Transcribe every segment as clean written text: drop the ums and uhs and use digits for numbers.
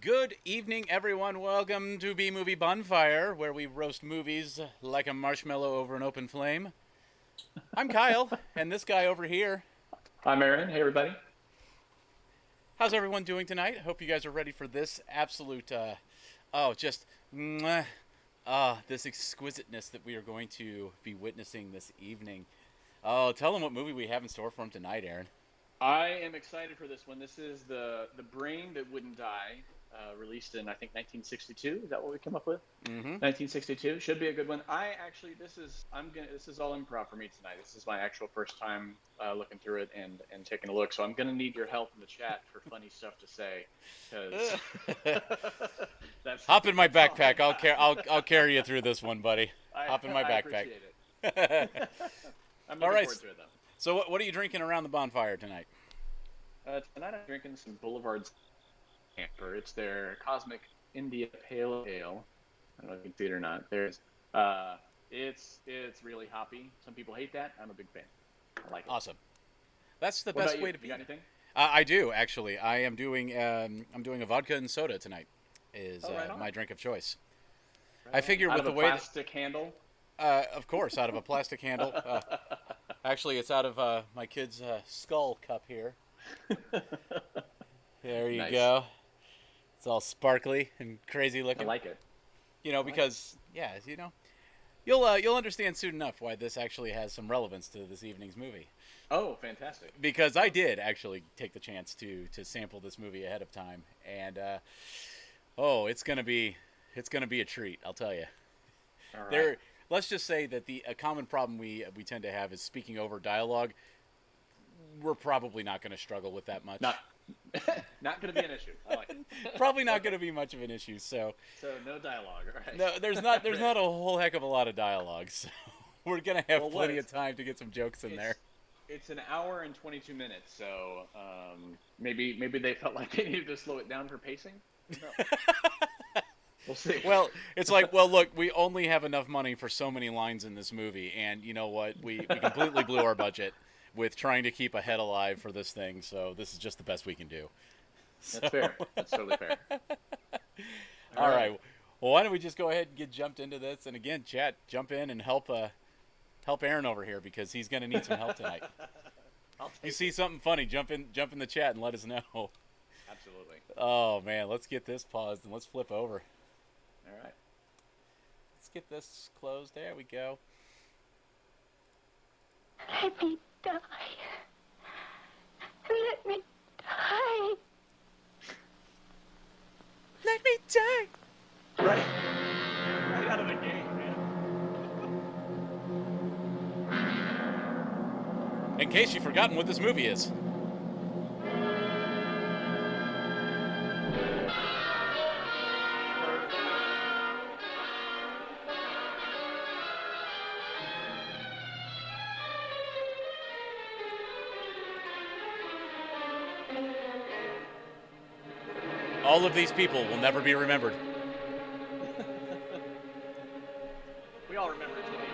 Good evening, everyone. Welcome to B Movie Bonfire, where we roast movies like a marshmallow over an open flame. I'm Kyle, and this guy over here. I'm Aaron. Hey, everybody. How's everyone doing tonight? Hope you guys are ready for this absolute, oh, just, mwah, this exquisiteness that we are going to be witnessing this evening. Oh, tell them what movie we have in store for them tonight, Aaron. I am excited for this one. This is the Brain That Wouldn't Die, released in I think 1962. Is that what we come up with? Mm-hmm. 1962 should be a good one. This is all improv for me tonight. This is my actual first time looking through it and taking a look. So I'm gonna need your help in the chat for funny stuff to say, because that's Hop in my that's all I backpack. I'll, got. I'll carry you through this one, buddy. Hop in my I backpack. appreciate All it. I'm looking right. forward to it though. So, what are you drinking around the bonfire tonight? Tonight I'm drinking some Boulevard's Camper. It's their Cosmic India Pale Ale. I don't know if you can see it or not. It's really hoppy. Some people hate that. I'm a big fan. I like it. Awesome. That's the What best about way you? to You be. got anything? I do actually. I'm doing a vodka and soda tonight. Is Oh, right on. my drink of choice. Right I on. figure Out with of the a way plastic handle. of course, out of a plastic handle. Actually, it's out of my kid's skull cup here. There you Nice. go. It's all sparkly and crazy I looking. like it. I like it. Because yeah, you'll understand soon enough why this actually has some relevance to this evening's movie. Oh, fantastic. Because I did actually take the chance to sample this movie ahead of time, and oh, it's gonna be a treat. I'll tell you. All right. There, let's just say that the a common problem we tend to have is speaking over dialogue. We're probably not going to struggle with that much. Not not going to be an issue. I like it. Probably not Okay. going to be much of an issue. So So no dialogue. All right. no, there's not a whole heck of a lot of dialogue. So we're gonna have Well, plenty of time to get some jokes in there. it's it's an hour and 22 minutes, so maybe they felt like they needed to slow it down for pacing. No, we'll see. Well, it's like, well, look, we only have enough money for so many lines in this movie, and you know what? We completely blew our budget with trying to keep a head alive for this thing. So this is just the best we can do. So, That's fair. That's totally fair. all right. Well, why don't we just go ahead and get jumped into this? And again, chat, jump in and help Aaron over here because he's gonna need some help tonight. I'll You take see it. something funny? Jump in the chat and let us know. Absolutely. Oh man, let's get this paused and let's flip over. All right. Let's get this closed. There we go. Let me die. Let me die. Let me die. Right. Right out of the gate, man. In case you've forgotten what this movie is. All of these people will never be remembered. We all remember teenagers.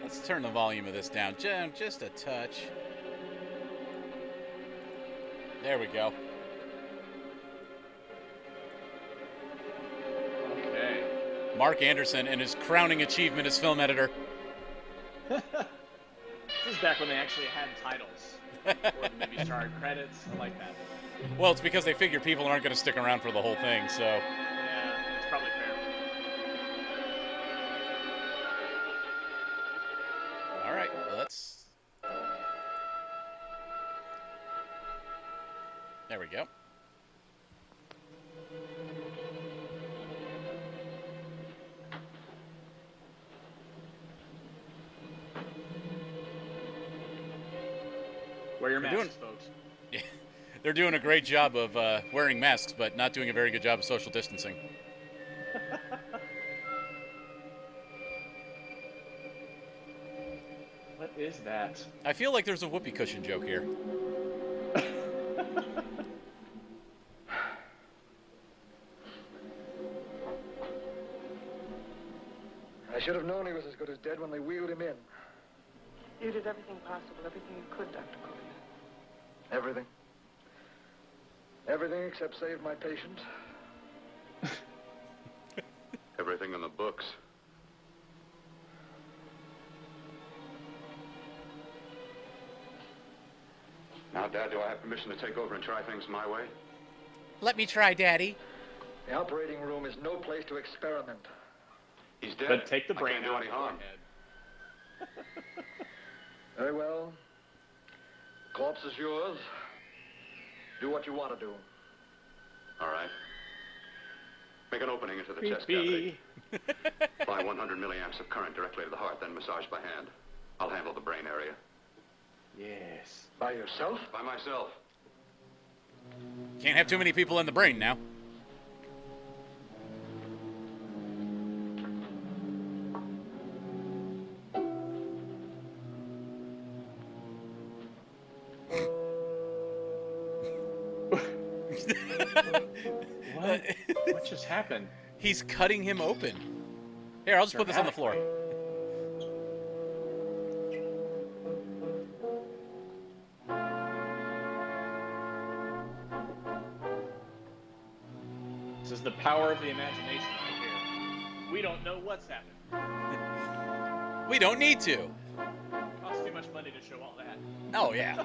Let's turn the volume of this down just a touch. There we go. Okay. Mark Anderson and his crowning achievement as film editor. This is back when they actually had titles. Or maybe starred credits. I like that. Well, it's because they figure people aren't going to stick around for the whole thing, so. Yeah, it's probably fair. All right, let's. There we go. Wear your We're masks, doing- folks. They're doing a great job of wearing masks, but not doing a very good job of social distancing. What is that? I feel like there's a whoopee cushion joke here. I should have known he was as good as dead when they wheeled him in. You did everything possible, everything you could, Dr. Cooley. Everything. Everything except save my patient. Everything in the books. Now, Dad, do I have permission to take over and try things my way? Let me try, Daddy. The operating room is no place to experiment. He's dead. But take the I brain can't do out. any harm. Go ahead. Very well. Corpse is yours. Do what you want to do. All right. Make an opening into the chest cavity. Apply 100 milliamps of current directly to the heart, then massage by hand. I'll handle the brain area. Yes. By yourself? By myself. Can't have too many people in the brain now. What? What just happened? He's cutting him open. Here, I'll just put this on the floor. This is the power of the imagination right here. We don't know what's happening. We don't need to. It costs too much money to show all that. Oh, yeah.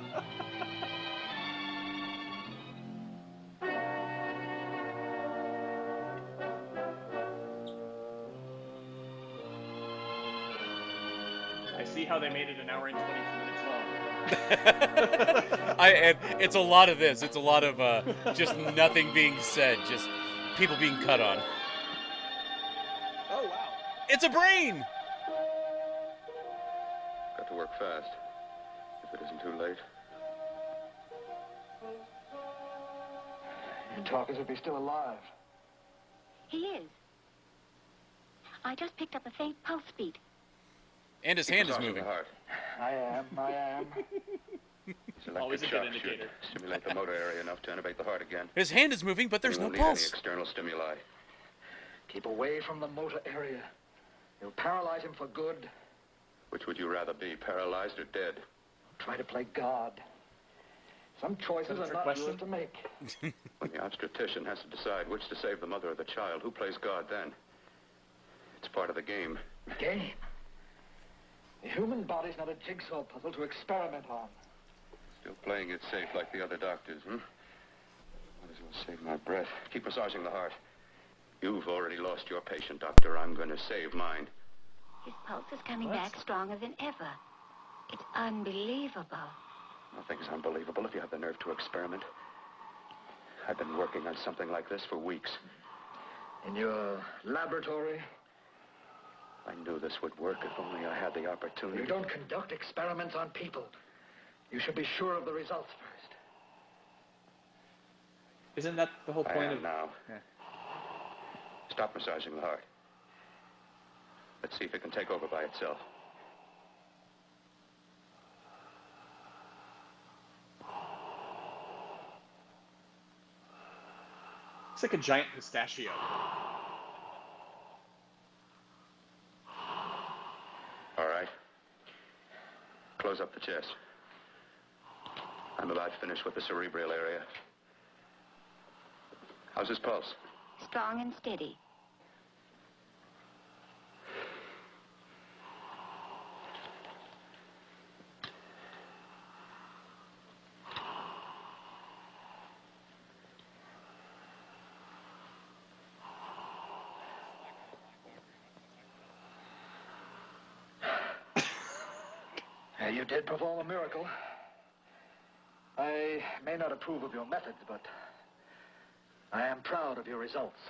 I see how they made it an hour and 22 minutes long. And it's a lot of this. It's a lot of just nothing being said, just people being cut on. Oh, wow. It's a brain! Got to work fast. If it isn't too late. You talk as if he's still alive. He is. I just picked up a faint pulse beat. And his Keep hand is massaging moving. the heart. I am. These Always a electric good shocks should indicator. stimulate the motor area enough to innervate the heart again. His hand is moving, but there's We no won't need any pulse. external stimuli. Keep away from the motor area. You'll paralyze him for good. Which would you rather be, paralyzed or dead? Try to play God. Some choices Is that a are trick not question? yours to make. When the obstetrician has to decide which to save the mother or the child, who plays God then? It's part of the game. Game. The human body's not a jigsaw puzzle to experiment on. Still playing it safe like the other doctors, hmm? Might as well save my breath. Keep massaging the heart. You've already lost your patient, Doctor. I'm going to save mine. His pulse is coming What? back stronger than ever. It's unbelievable. Nothing's unbelievable if you have the nerve to experiment. I've been working on something like this for weeks. In your laboratory, I knew this would work if only I had the opportunity. you don't conduct experiments on people. You should be sure of the results first. Isn't that the whole I point am of... now. Yeah. Stop massaging the heart. Let's see if it can take over by itself. It's like a giant pistachio. All right. Close up the chest. I'm about finished with the cerebral area. How's his pulse? Strong and steady. You did perform a miracle. I may not approve of your methods, but I am proud of your results.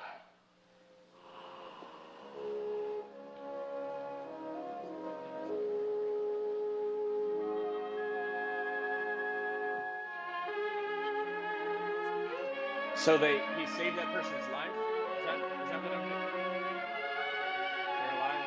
So he saved that person's life? Is that what I'm getting? They're alive?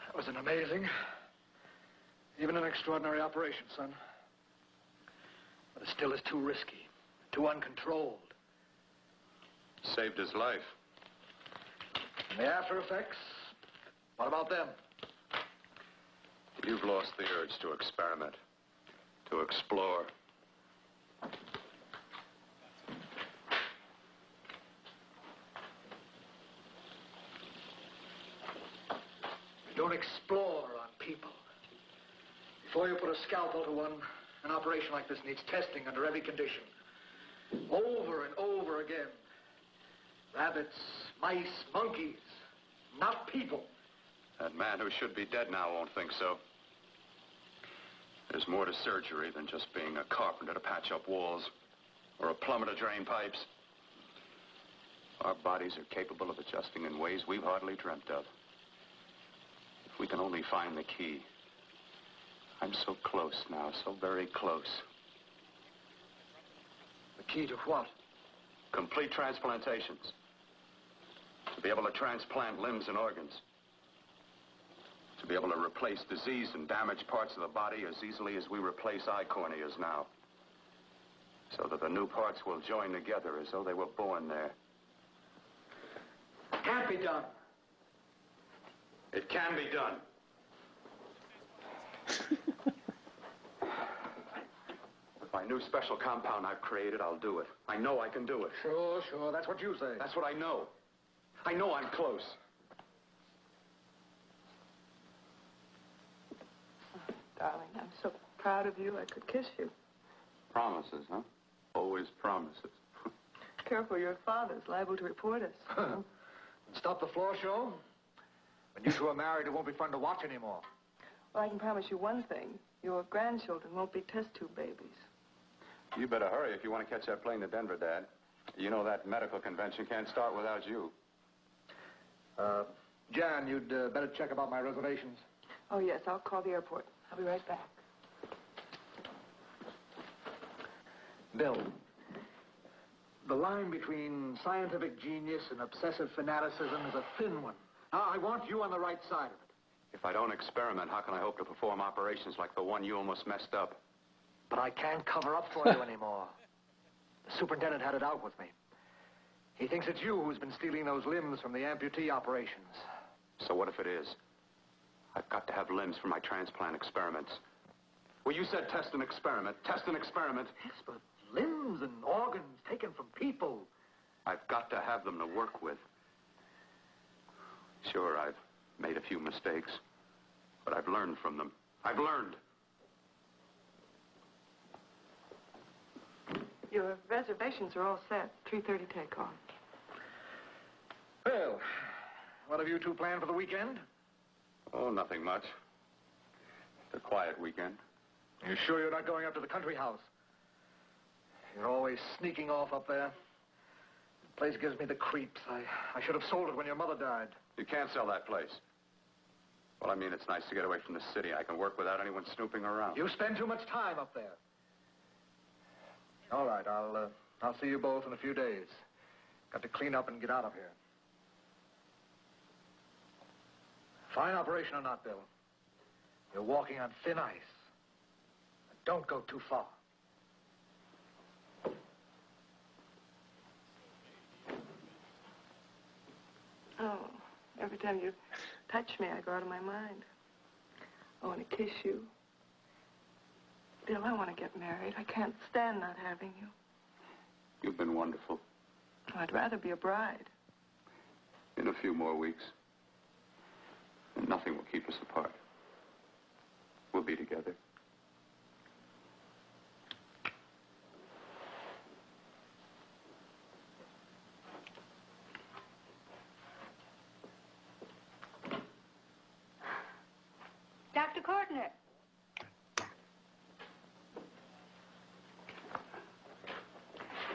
That was an amazing, even an extraordinary operation, son. But it still is too risky, too uncontrolled. Saved his life. And the after effects? What about them? You've lost the urge to experiment, to explore. You don't explore on people. Before you put a scalpel to one, an operation like this needs testing under every condition. Over and over again. Rabbits, mice, monkeys, not people. That man who should be dead now won't think so. There's more to surgery than just being a carpenter to patch up walls or a plumber to drain pipes. Our bodies are capable of adjusting in ways we've hardly dreamt of. If we can only find the key. I'm so close now, so very close. The key to what? Complete transplantations. To be able to transplant limbs and organs. To be able to replace diseased and damaged parts of the body as easily as we replace eye corneas now. So that the new parts will join together as though they were born there. Can't be done. It can be done. With my new special compound I've created, I'll do it. I know I can do it. Sure, sure. That's what you say. That's what I know. I know I'm close. Darling, I'm so proud of you, I could kiss you. Promises, huh? Always promises. Careful, your father's liable to report us. Stop the floor show? When you two are married, it won't be fun to watch anymore. Well, I can promise you one thing. Your grandchildren won't be test tube babies. You better hurry if you want to catch that plane to Denver, Dad. You know that medical convention can't start without you. Jan, you'd better check about my reservations. Oh, yes, I'll call the airport. I'll be right back. Bill, the line between scientific genius and obsessive fanaticism is a thin one. Now, I want you on the right side of it. If I don't experiment, how can I hope to perform operations like the one you almost messed up? But I can't cover up for you anymore. The superintendent had it out with me. He thinks it's you who's been stealing those limbs from the amputee operations. So what if it is? I've got to have limbs for my transplant experiments. Well, you said test and experiment. Test and experiment. Yes, but limbs and organs taken from people. I've got to have them to work with. Sure, I've made a few mistakes, but I've learned from them. I've learned. Your reservations are all set. 3:30 takeoff. Well, what have you two planned for the weekend? Oh, nothing much. It's a quiet weekend. You sure you're not going up to the country house? You're always sneaking off up there. The place gives me the creeps. I should have sold it when your mother died. You can't sell that place. Well, I mean, it's nice to get away from the city. I can work without anyone snooping around. You spend too much time up there. All right, I'll see you both in a few days. Got to clean up and get out of here. Fine operation or not, Bill. You're walking on thin ice. Don't go too far. Oh, every time you touch me, I go out of my mind. I want to kiss you. Bill, I want to get married. I can't stand not having you. You've been wonderful. Oh, I'd rather be a bride. In a few more weeks. And nothing will keep us apart. We'll be together. Dr. Cordner.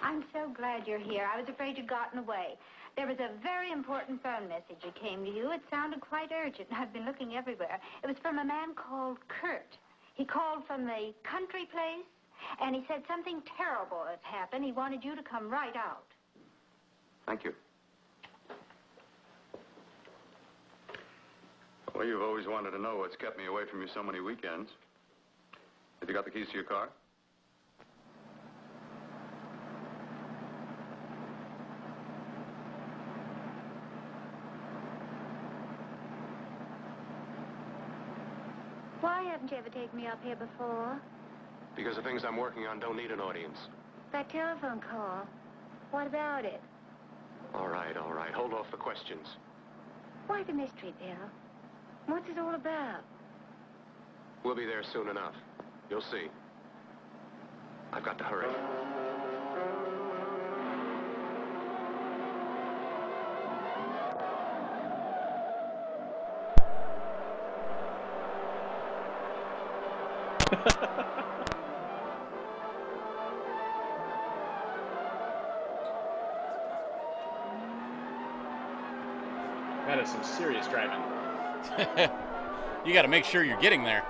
I'm so glad you're here. I was afraid you'd gotten away. There was a very important phone message that came to you. It sounded quite urgent. I've been looking everywhere. It was from a man called Kurt. He called from the country place, and he said something terrible has happened. He wanted you to come right out. Thank you. Well, you've always wanted to know what's kept me away from you so many weekends. Have you got the keys to your car? Why haven't you ever taken me up here before? Because the things I'm working on don't need an audience. That telephone call. What about it? All right, all right. Hold off the questions. Why the mystery, Bill? What's it all about? We'll be there soon enough. You'll see. I've got to hurry. That is some serious driving. You got to make sure you're getting there.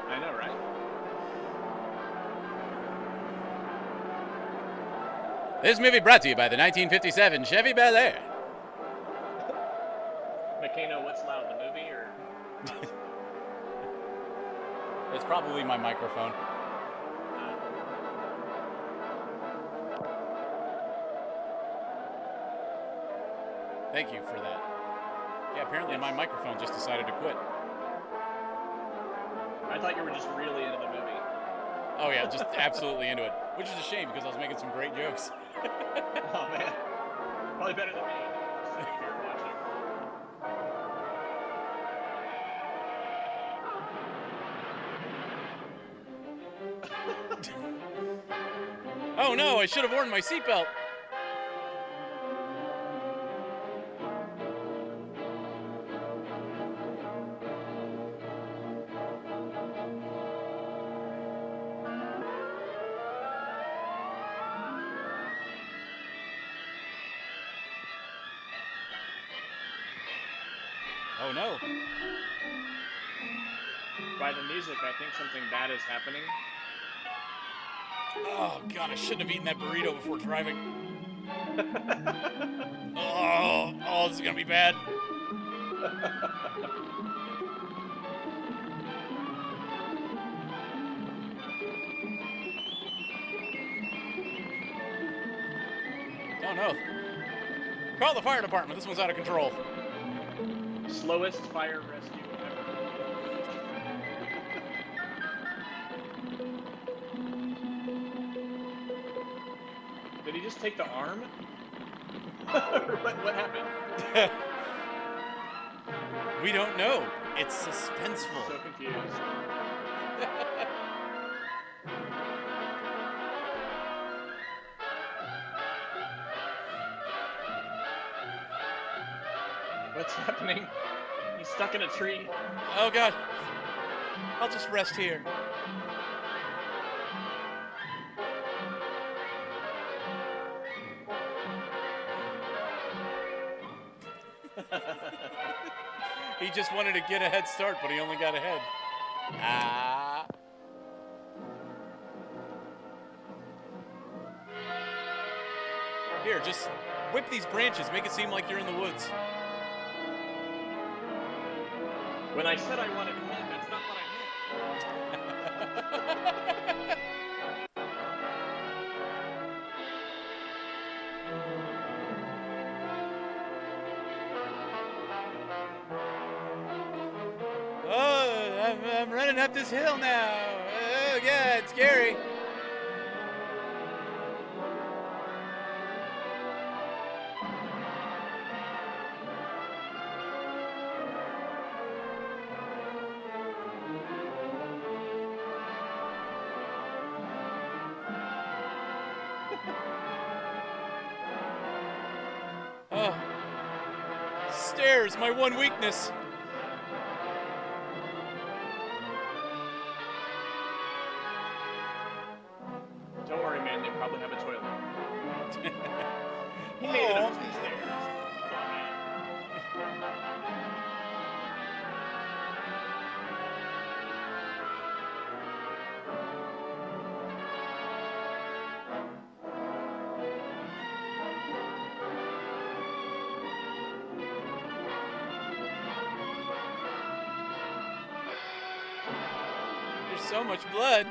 I know, right? This movie brought to you by the 1957 Chevy Bel Air. McKano, what's loud, the movie or? It's probably my microphone. Thank you for that. Yeah, apparently my microphone just decided to quit. I thought you were just really into the movie. Oh yeah, just absolutely into it. Which is a shame because I was making some great jokes. Oh man, probably better than me. Just sitting here watching. Oh no, I should have worn my seatbelt. Oh no. By the music, I think something bad is happening. Oh god, I shouldn't have eaten that burrito before driving. Oh, this is gonna be bad. Oh no. Call the fire department. This one's out of control. Slowest fire rescue ever. Did he just take the arm? what happened? We don't know. It's suspenseful. So confused. What's happening? He's stuck in a tree. Oh god. I'll just rest here. He just wanted to get a head start, but he only got ahead. Ah. Here, just whip these branches. Make it seem like you're in the woods. When I said I wanted wind, that's not what I meant. Oh, I'm running up this hill now. Oh, God, it's scary. Oh, stairs, my one weakness. Don't worry, man. They probably have a toilet. He Oh. made it up the stairs. Come on, man. There's so much blood.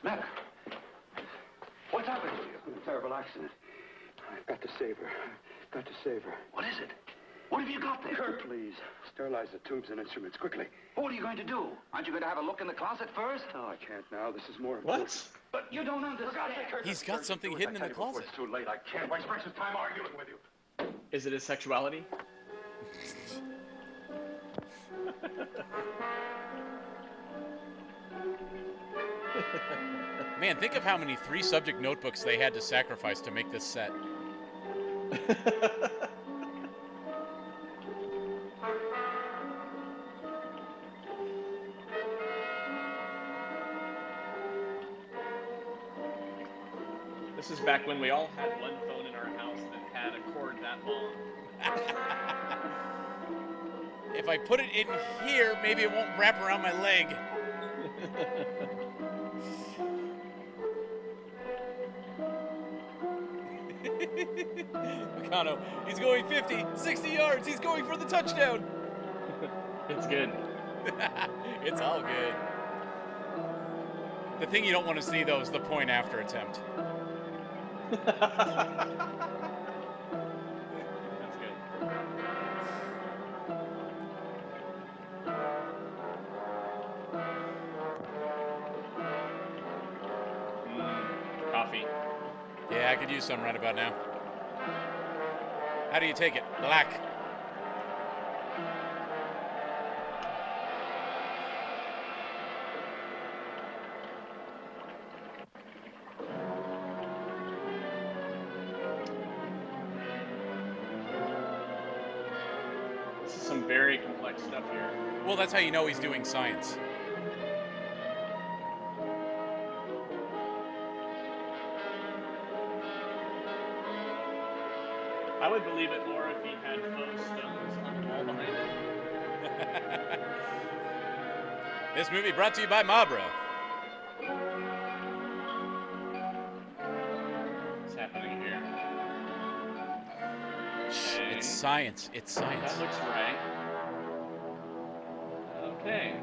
Matter? What's happened to you? A terrible accident. I've got to save her. I've got to save her. What is it? What have you got there? Kurt, please. Sterilize the tubes and instruments, quickly. What are you going to do? Aren't you going to have a look in the closet first? No, I can't now. This is more important. What? But you don't understand. He's got something hidden in the closet. It's too late. I can't waste precious time arguing with you. Is it his sexuality? Man, think of how many 3-subject notebooks they had to sacrifice to make this set. This is back when we all had one phone in our house that had a cord that long. If I put it in here, maybe it won't wrap around my leg. Meccano, he's going 50, 60 yards. He's going for the touchdown. It's good. It's all good. The thing you don't want to see, though, is the point after attempt. That's good. Coffee. Yeah, I could use some right about now. How do you take it? Black. This is some very complex stuff here. Well, that's how you know he's doing science. I would believe it more if he had faux stones on the wall behind him. This movie brought to you by Mabra. What's happening here? Okay. It's science. It's science. That looks right. Okay.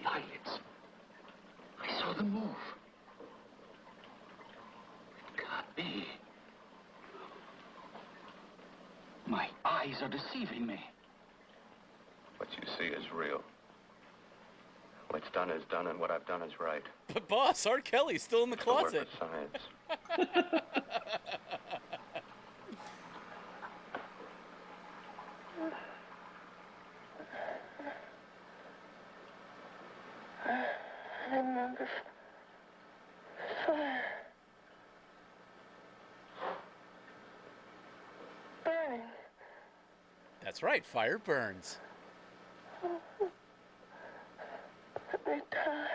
The eyelids. I saw them move. It can't be. My eyes are deceiving me. What you see is real. What's done is done, and what I've done is right. But boss, R. Kelly's still in the It's the work closet. of science. I remember fire. Burning. That's right, fire burns. Let me die.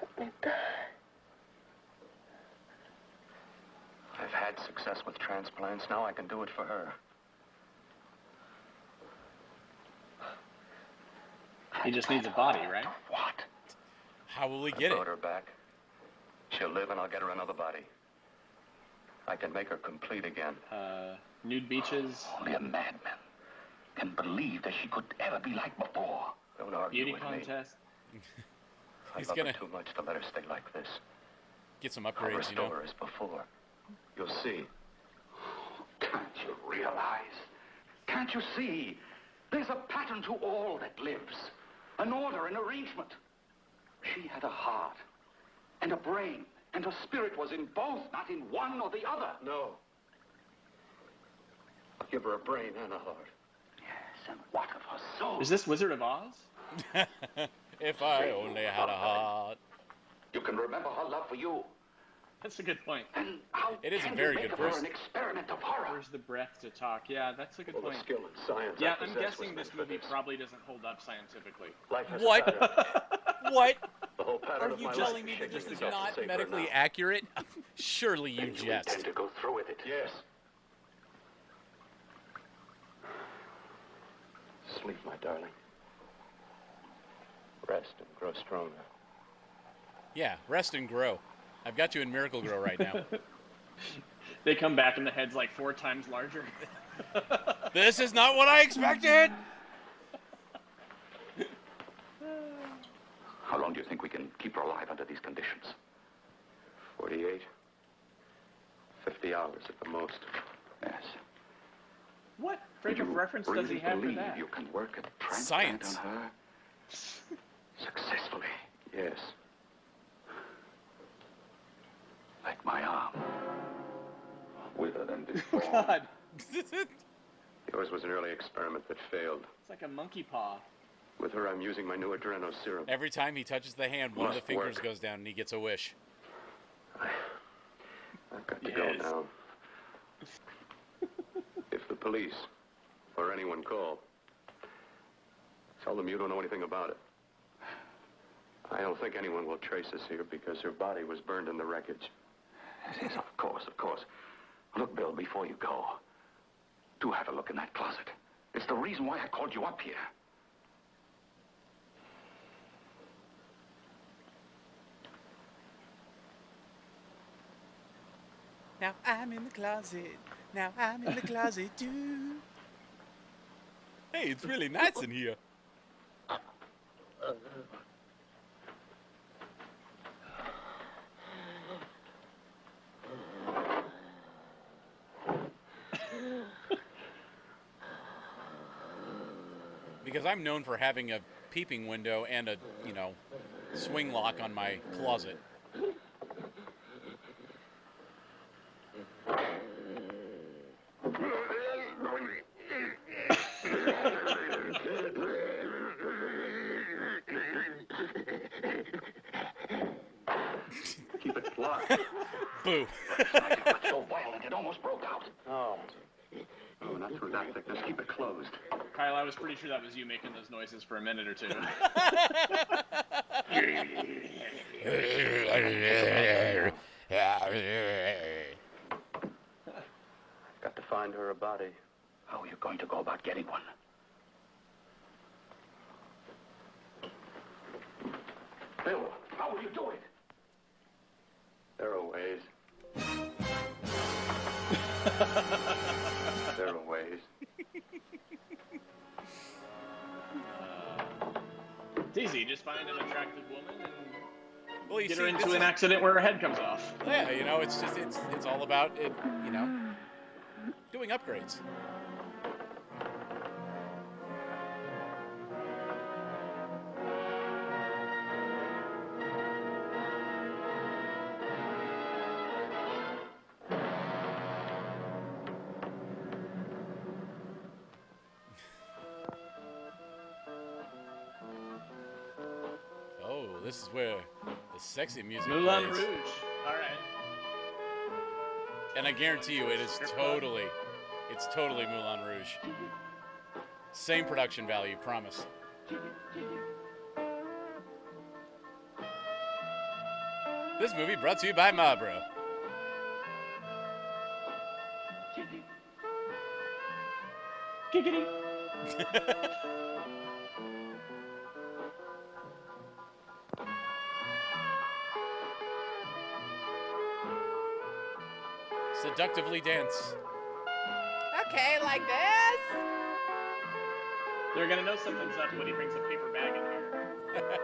Let me die. I've had success with transplants. Now I can do it for her. He just needs a body, right? What? How will we I get it? brought her back. She'll live, and I'll get her another body. I can make her complete again. Nude beaches, Only a madman can believe that she could ever be like before. Don't argue beauty with me. contest. I He's love gonna- her too much to let her stay like this. Get some I'll upgrades, you restore know. her as before. You'll see. Can't you realize? Can't you see? There's a pattern to all that lives. An order, an arrangement. She had a heart and a brain, and her spirit was in both, not in one or the other. No. I'll give her a brain and a heart. Yes, and what of her soul? Is this Wizard of Oz? If I only had a heart. You can remember her love for you. That's a good point. And how It is a can very you make good of her verse. an experiment of horror? Where's the breath to talk? Yeah, that's a good point. skill and science Yeah, I'm guessing this movie probably doesn't hold up scientifically. What? What? The whole pattern Are of you my telling life me is that this shaping is itself to not save her medically now. accurate? Surely you And you intend jest. to go through with it. Yes. Sleep, my darling. Rest and grow stronger. Yeah, rest and grow. I've got you in Miracle Grow right now. They come back and the head's like 4 times larger. This is not what I expected. How long do you think we can keep her alive under these conditions? 48. 50 hours at the most. Yes. What frame of reference does he have for that? You can work a transplant Science. on her successfully? Yes. Like my arm. Withered and deformed. God, Yours was an early experiment that failed. it's like a monkey paw. With her, I'm using my new adreno serum. Every time he touches the hand, one of the Must fingers work. goes down and he gets a wish. I've got to Yes. go now. If the police or anyone call, tell them you don't know anything about it. I don't think anyone will trace us here because her body was burned in the wreckage. Yes, of course, of course. Look, Bill, before you go, do have a look in that closet. It's the reason why I called you up here. Now I'm in the closet. Now I'm in the closet too. Hey, it's really nice in here. Because I'm known for having a peeping window and a, swing lock on my closet. Keep it locked. Boo. It's so violent, it almost broke out. Oh. Oh, not through that thickness. Keep it closed. Kyle, I was pretty sure that was you making those noises for a minute or two. Got to find her a body. How are you going to go about getting one? Bill, how will you do it? There are ways. There are ways. It's easy. Just find an attractive woman and Well, you get see, her into this an is- accident where her head comes off. Yeah, it's all about it, doing upgrades. Oh, this is where the sexy music Moulin plays. Rouge. All right. And I guarantee you, it's totally Moulin Rouge. Same production value, promise. This movie brought to you by Marlboro. Giggity. Seductively dance. Okay, like this. They're gonna know something's up when he brings a paper bag in here.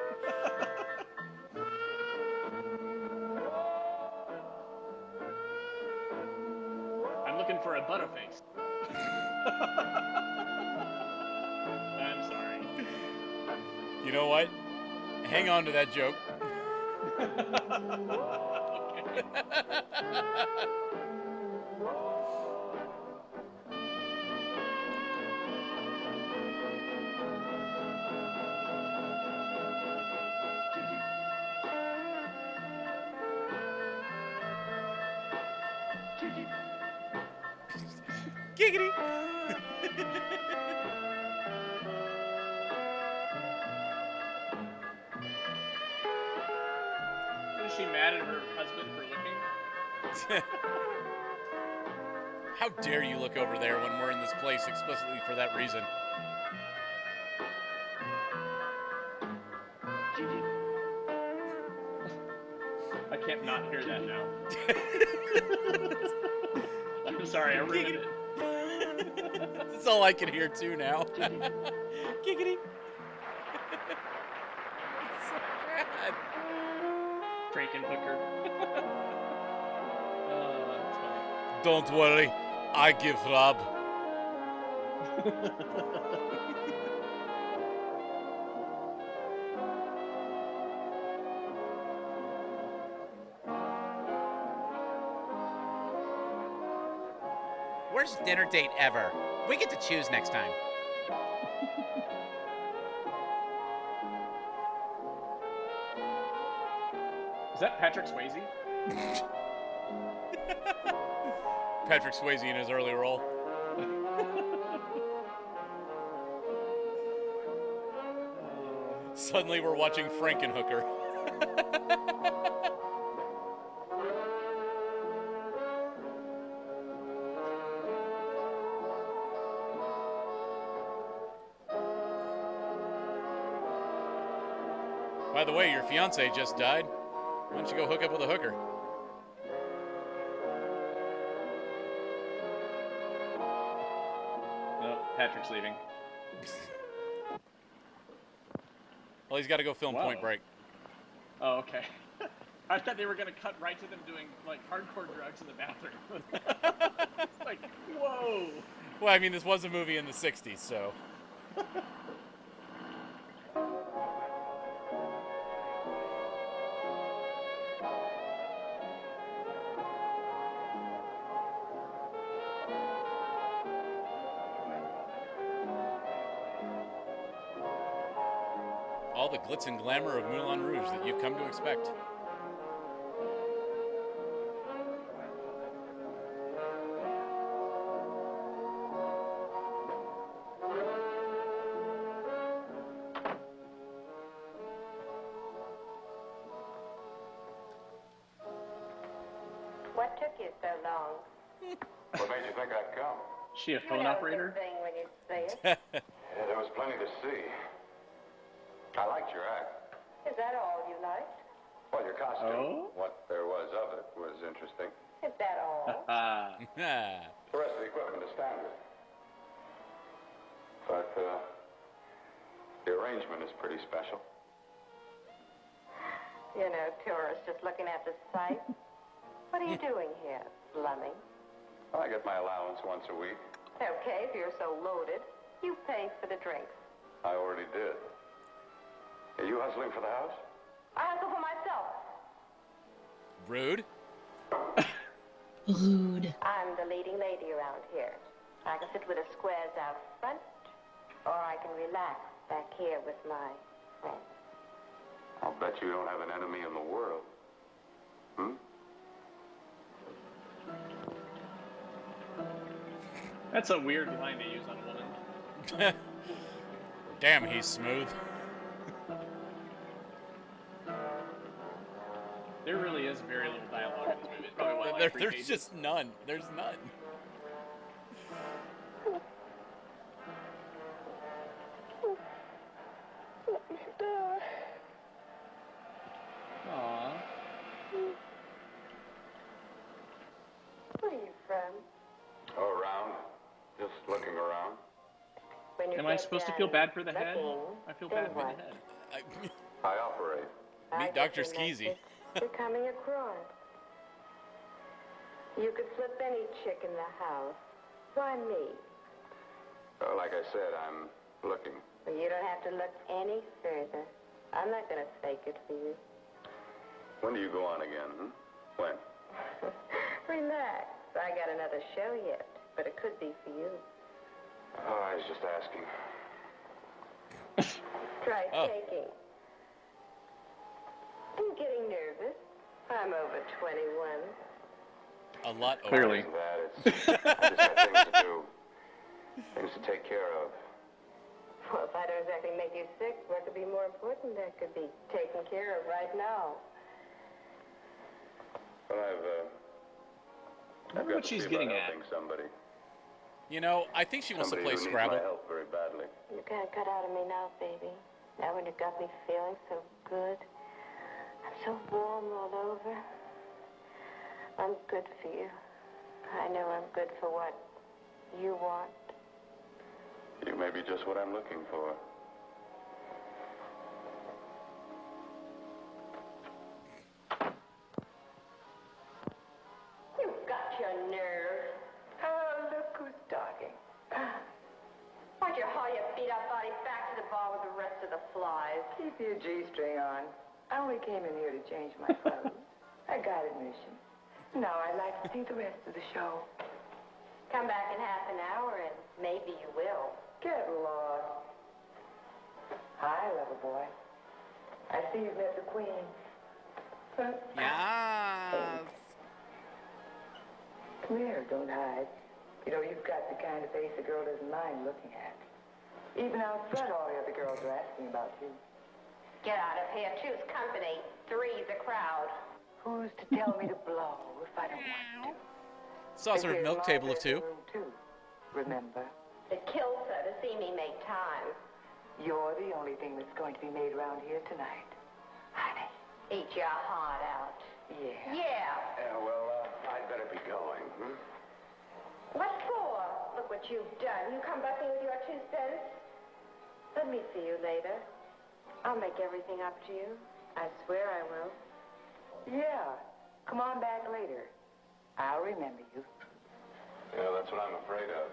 I'm looking for a butterface. I'm sorry. You know what? Hang on to that joke. Giggity. Is she mad at her husband for looking? How dare you look over there when we're in this place explicitly for that reason? I can't not hear that now. I'm sorry, I ruined it. It's all I can hear too now. Giggity. It's so bad. Frankenhooker. That's funny. Don't worry, I give Rob. Worst dinner date ever. We get to choose next time. Is that Patrick Swayze? Patrick Swayze in his early role. Suddenly we're watching Frankenhooker. By the way, your fiance just died. Why don't you go hook up with a hooker? No, Patrick's leaving. Well, he's got to go film Wow. Point Break. Oh, okay. I thought they were gonna cut right to them doing like hardcore drugs in the bathroom. It's like, whoa. Well, I mean, this was a movie in the 60s, so. All the glitz and glamour of Moulin Rouge that you've come to expect. What took you so long? What made you think I'd come? Is she a phone operator? Thing when you say it. Yeah, there was plenty to see. I liked your act. Is that all you liked? Well, your costume, Oh? what there was of it, was interesting. Is that all? The rest of the equipment is standard. But, the arrangement is pretty special. You know, tourists just looking at the sights. What are you doing here, slumming? I get my allowance once a week. Okay, if you're so loaded, you pay for the drinks. I already did. Are you hustling for the house? I hustle for myself. Rude. Rude. I'm the leading lady around here. I can sit with the squares out front, or I can relax back here with my friends. I'll bet you don't have an enemy in the world. Hmm? That's a weird line to use on a woman. Damn, he's smooth. There really is very little dialogue in this movie. It's probably what, like 3 There's pages? just none. There's none. Aw. Where are you from? Oh, around. Just looking around. When you Am I get supposed to done feel bad for the head? looking, I feel then bad for what? the head. I, I operate. I Meet get Dr. your Skeezy. message. You're coming across. You could flip any chick in the house. Why me? Like I said, I'm looking. Well, you don't have to look any further. I'm not going to fake it for you. When do you go on again, hmm? When? Relax. I got another show yet, but it could be for you. Oh, I was just asking. Try Oh. taking. I'm getting nervous. I'm over 21. a lot over. Clearly. Isn't that? It's, I just got things to do. Things to take care of. Well, if I don't exactly make you sick, what could be more important that could be taken care of right now? Well, I I've wonder got what to she's see getting about at. helping somebody. You know, I think she wants to Somebody play who needs Scrabble. my help very badly. You can't cut out of me now, baby. Now when you got me feeling so good. I'm so warm all over. I'm good for you. I know I'm good for what you want. may be just what I'm looking for. You've got your nerve. Oh, look who's talking. Why'd you haul your beat-up body back to the bar with the rest of the flies? Keep your G-string on. I only came in here to change my clothes. I got admission. Now I'd like to see the rest of the show. Come back in half an hour and maybe you will. Get lost. Hi, lover boy. I see you've met the queen. Yes. Come here, don't hide. You know, you've got the kind of face a girl doesn't mind looking at. Even out front, all the other girls are asking about you. Get out of here. Choose company. Three's a crowd. Who's to tell me to blow if I don't want to? Saucer of This is milk, my table of two. bedroom, too. Remember, It kills her to see me make time. you're the only thing that's going to be made around here tonight. Honey. Eat your heart out. Yeah. Yeah. Yeah, well, I'd better be going. What for? Look what you've done. You come busting with your 2 cents? Let me see you later. I'll make everything up to you. I swear I will. Yeah. Come on back later. I'll remember you. Yeah, that's what I'm afraid of.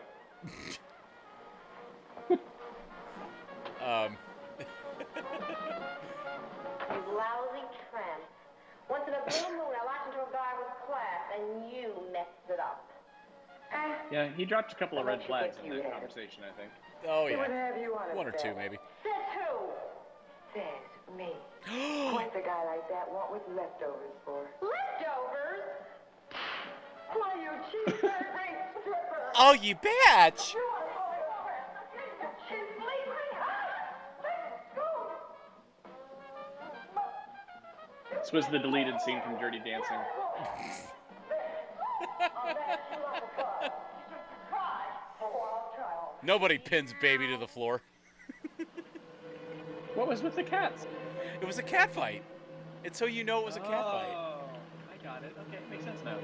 You lousy tramp. Once in a blue moon, I latched into a guy with class, and you messed it up. Yeah, he dropped a couple of I'll red let you flags get in you that there. conversation, I think. Oh, They wouldn't yeah. have you on a 1 or 2, set. maybe. Says who? Says me. What's a guy like that want with leftovers for? Leftovers? Why, you cheap third-rate stripper! Oh, you bitch! You want to call me over? She's bleeding! This was the deleted scene from Dirty Dancing. Nobody pins baby to the floor. What was with the cats? It was a cat fight. It's so you know it was a cat fight. Oh, I got it. Okay, makes sense now.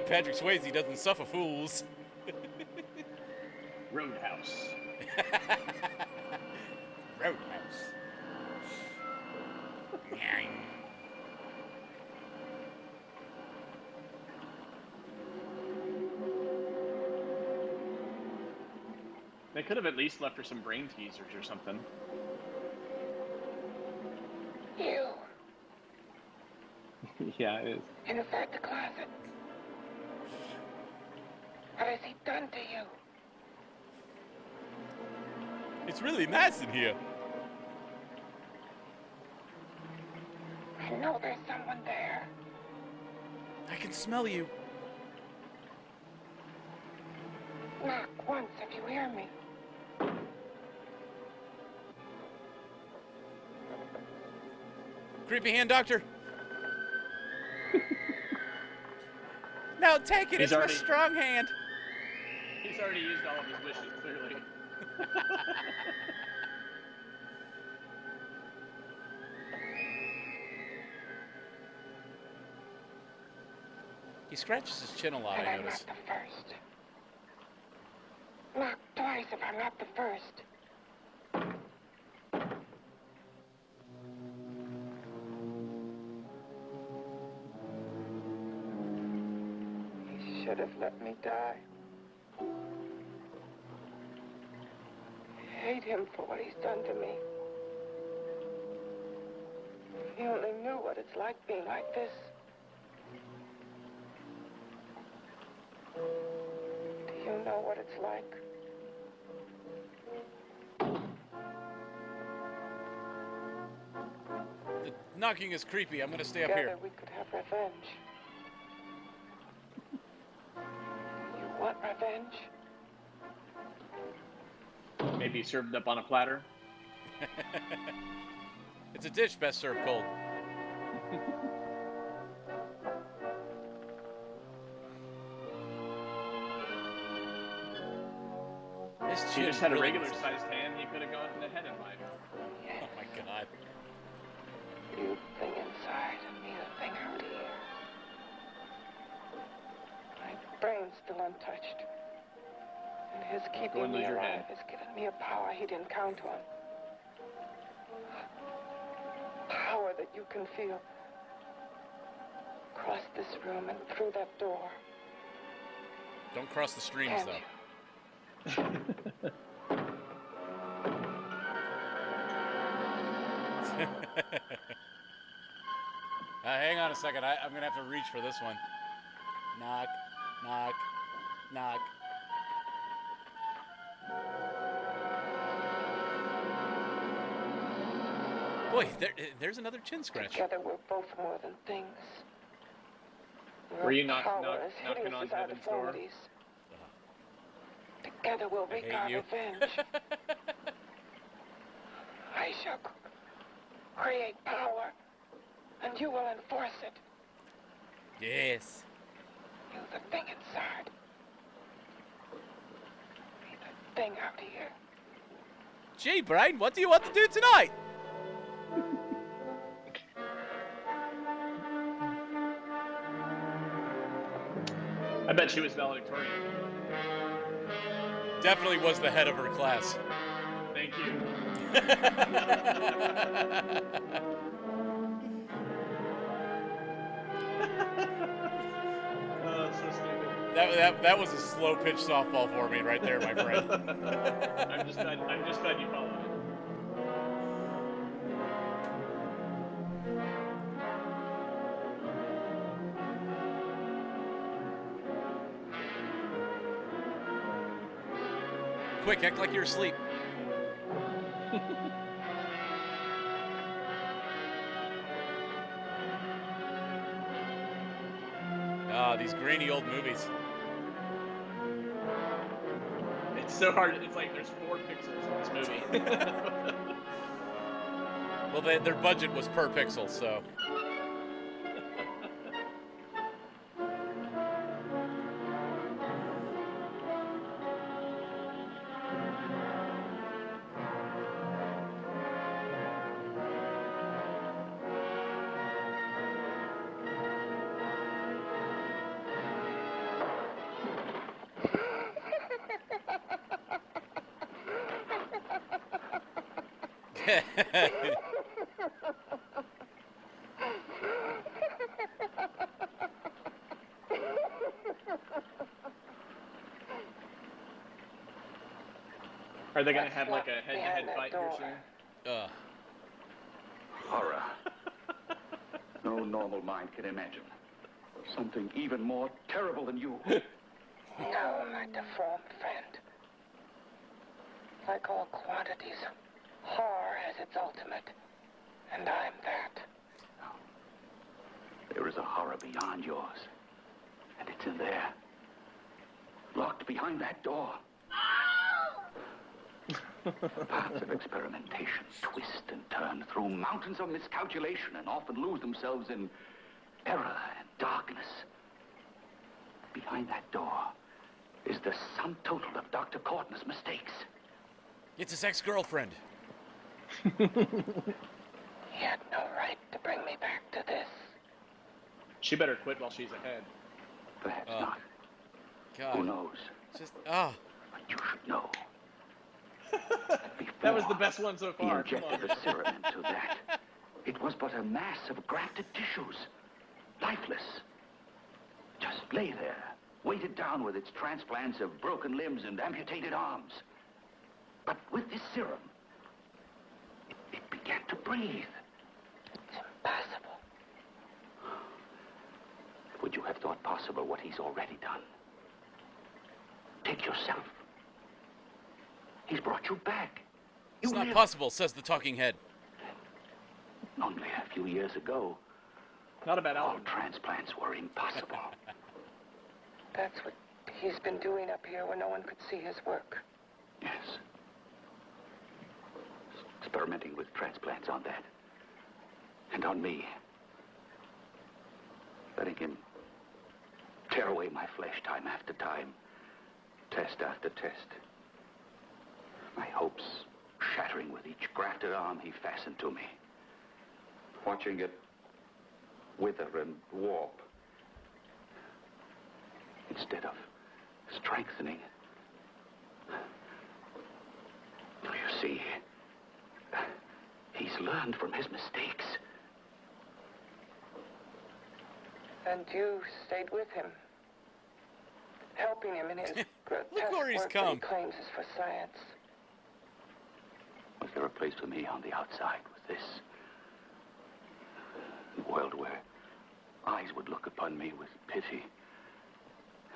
Patrick Swayze doesn't suffer fools. Roadhouse. Roadhouse. They could have at least left her some brain teasers or something. You, Yeah, it is. inside the closet. What has he done to you? It's really nice in here. I know there's someone there. I can smell you. Knock once if you hear me. Creepy hand doctor. No, take it. He's It's already- my strong hand. He's already used all of his wishes, clearly. He scratches his chin a lot, And I I'm notice. not the first. Knock twice if I'm not the first. He should have let me die. I hate him for what he's done to me. If he only knew what it's like being like this. Do you know what it's like? The knocking is creepy. I'm gonna stay up Together here. we could have revenge. You want revenge? Maybe served up on a platter. It's a dish best served cold. This If he chin just had a really regular needs- sized hand, he could have gone ahead in life. Oh my god. You thing inside and me the thing out here. My brain's still untouched. And his Go keeping and me lose your alive head. has given me a power he didn't count on. Power that you can feel across this room and through that door. Don't cross the streams, Can't though. you? Hang on a second. I'm going to have to reach for this one. Knock, knock, knock. Boy, there's another chin scratch. Together we're both more than things. Were you Your power knocking as on hideous as our heaven's door? deformities. Together we'll I wreak hate our you. revenge. I shall create power, and you will enforce it. Yes. You, the thing inside. Me, the thing out here. Gee, Brian, what do you want to do tonight? I bet she was valedictorian. Definitely was the head of her class. Thank you. Oh, so stupid. That was a slow pitch softball for me right there, my friend. I'm just glad you followed it. Quick, act like you're asleep. Ah, these grainy old movies. It's so hard. It's like there's 4 pixels in this movie. Well, their budget was per pixel, so. Are they gonna What's have like a locked head-to-head behind that fight here door? soon? Horror. No normal mind can imagine. Something even more terrible than you. No, my deformed friend. Like all quantities, horror has its ultimate. And I'm that. There is a horror beyond yours. And it's in there. Locked behind that door. Paths of experimentation twist and turn through mountains of miscalculation and often lose themselves in error and darkness. Behind that door is the sum total of Dr. Courtney's mistakes. It's his ex-girlfriend. He had no right to bring me back to this. She better quit while she's ahead. Perhaps not. God. Who knows? Just, But you should know. That was the best one so He far. Come on. injected the serum into that. It was but a mass of grafted tissues. Lifeless. Just lay there, weighted down with its transplants of broken limbs and amputated arms. But with this serum, it began to breathe. It's impossible. Would you have thought possible what he's already done? Take yourself. He's brought you back. it's You not live. possible, says the talking head. Only a few years ago, Not a bad all album. transplants were impossible. That's what he's been doing up here where no one could see his work. Yes. Experimenting with transplants on that. And on me. Letting him tear away my flesh time after time. Test after test. My hopes shattering with each grafted arm he fastened to me. Watching it wither and warp. Instead of strengthening, see, he's learned from his mistakes. And you stayed with him, helping him in his grotesque where he's work come. that he claims is for science. Was there a place for me on the outside with this? A world where eyes would look upon me with pity,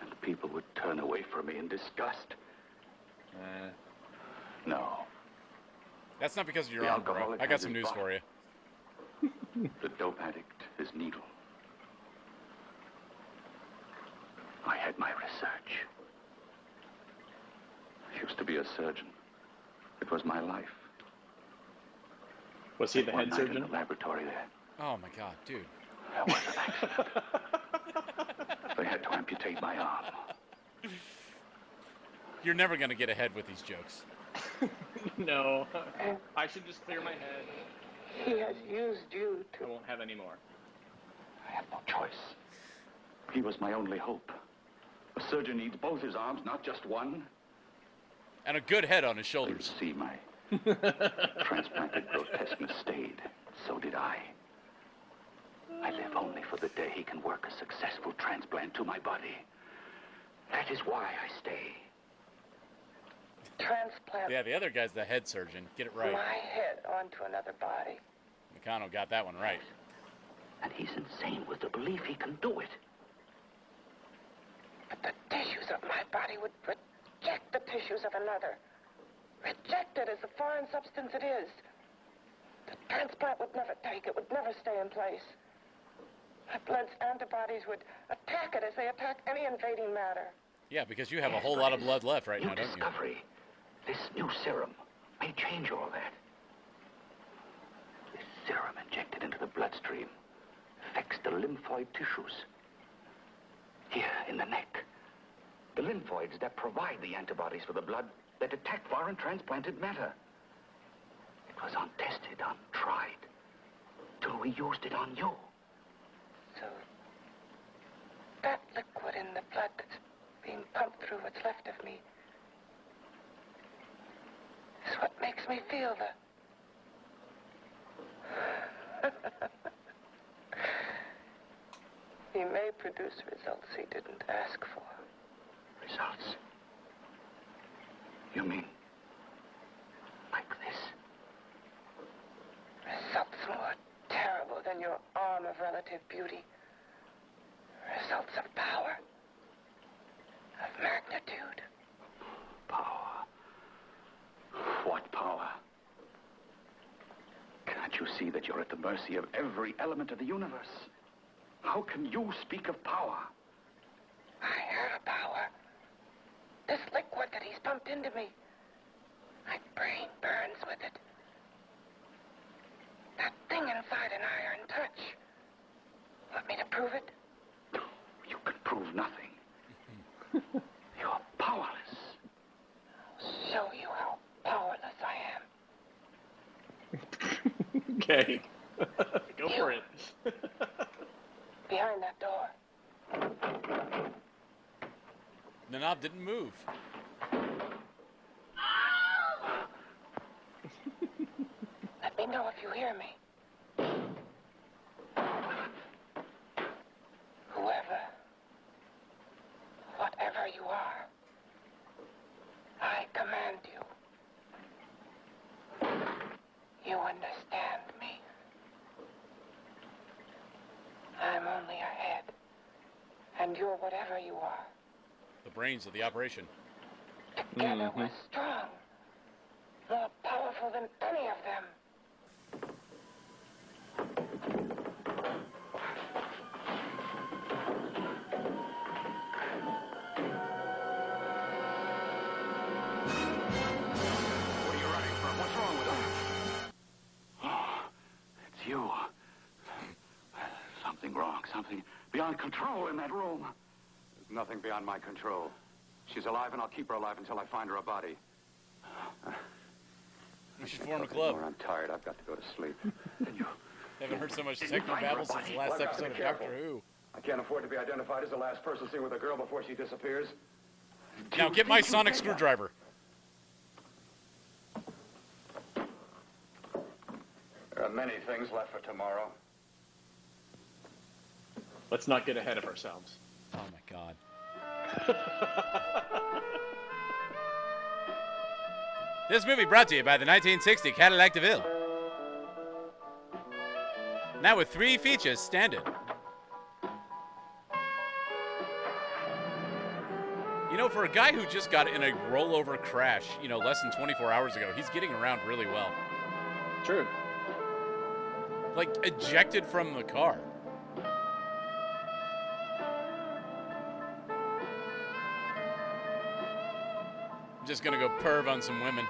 and people would turn away from me in disgust? No. That's not because of your The arm, bro. alcoholic I got has some his news body. for you. The dope addict, his needle. I had my research. I used to be a surgeon. It was my life. Was he the One head night surgeon? in the laboratory there, Oh my god, dude. there was an accident. They had to amputate my arm. You're never gonna get ahead with these jokes. No. I should just clear my head. He has used you I to... won't have any more. I had no choice. He was my only hope. A surgeon needs both his arms, not just one. And a good head on his You shoulders. see, my transplanted grotesqueness stayed. So did I. I live only for the day he can work a successful transplant to my body. That is why I stay. transplant Yeah, the other guy's the head surgeon. Get it right. my head onto another body. Meccano got that one right. And he's insane with the belief he can do it. But the tissues of my body would reject the tissues of another. Reject it as the foreign substance it is. The transplant would never take it, would never stay in place. My blood's antibodies would attack it as they attack any invading matter. Yeah, because you have a Yes, whole but lot of his blood left right new now, don't you? discovery, this new serum, may change all that. This serum injected into the bloodstream affects the lymphoid tissues. Here, in the neck. The lymphoids that provide the antibodies for the blood that attack foreign transplanted matter. It was untested, untried, till we used it on you. So that liquid in the blood that's being pumped through what's left of me is what makes me feel the... He may produce results he didn't ask for. Results? You mean like this? Results more terrible than your arm of relative beauty. Results of power. Of magnitude. Power. What power? Can't you see that you're at the mercy of every element of the universe? How can you speak of power? I have power. This liquid that he's pumped into me. My brain burns with it. That thing inside an iron touch. Want me to prove it? You can prove nothing. You're powerless. I'll show you how powerless I am. Okay. Go for it. Behind that door. The knob didn't move. Let me know if you hear me. Whoever, whatever you are, I command you. You understand me. I'm only a head, and you're whatever you are. The brains of the operation. Together we're strong, more powerful than any of them. What are you running from? What's wrong with her? Oh, it's you. Something wrong. Something beyond control in that room. There's nothing beyond my control. She's alive, and I'll keep her alive until I find her a body. We should form a club. I'm tired. I've got to go to sleep. Then you... Haven't heard so much Did you find her techno-babble a since body? the last Well, I've got to episode be of Doctor careful. Who. I can't afford to be identified as the last person seen with a girl before she disappears. Now get my sonic screwdriver. many things left for tomorrow. Let's not get ahead of ourselves. Oh my God. This movie brought to you by the 1960 Cadillac DeVille. Now with 3 features standard. You know, for a guy who just got in a rollover crash, less than 24 hours ago, he's getting around really well. True. Like, ejected from the car. I'm just gonna go perv on some women.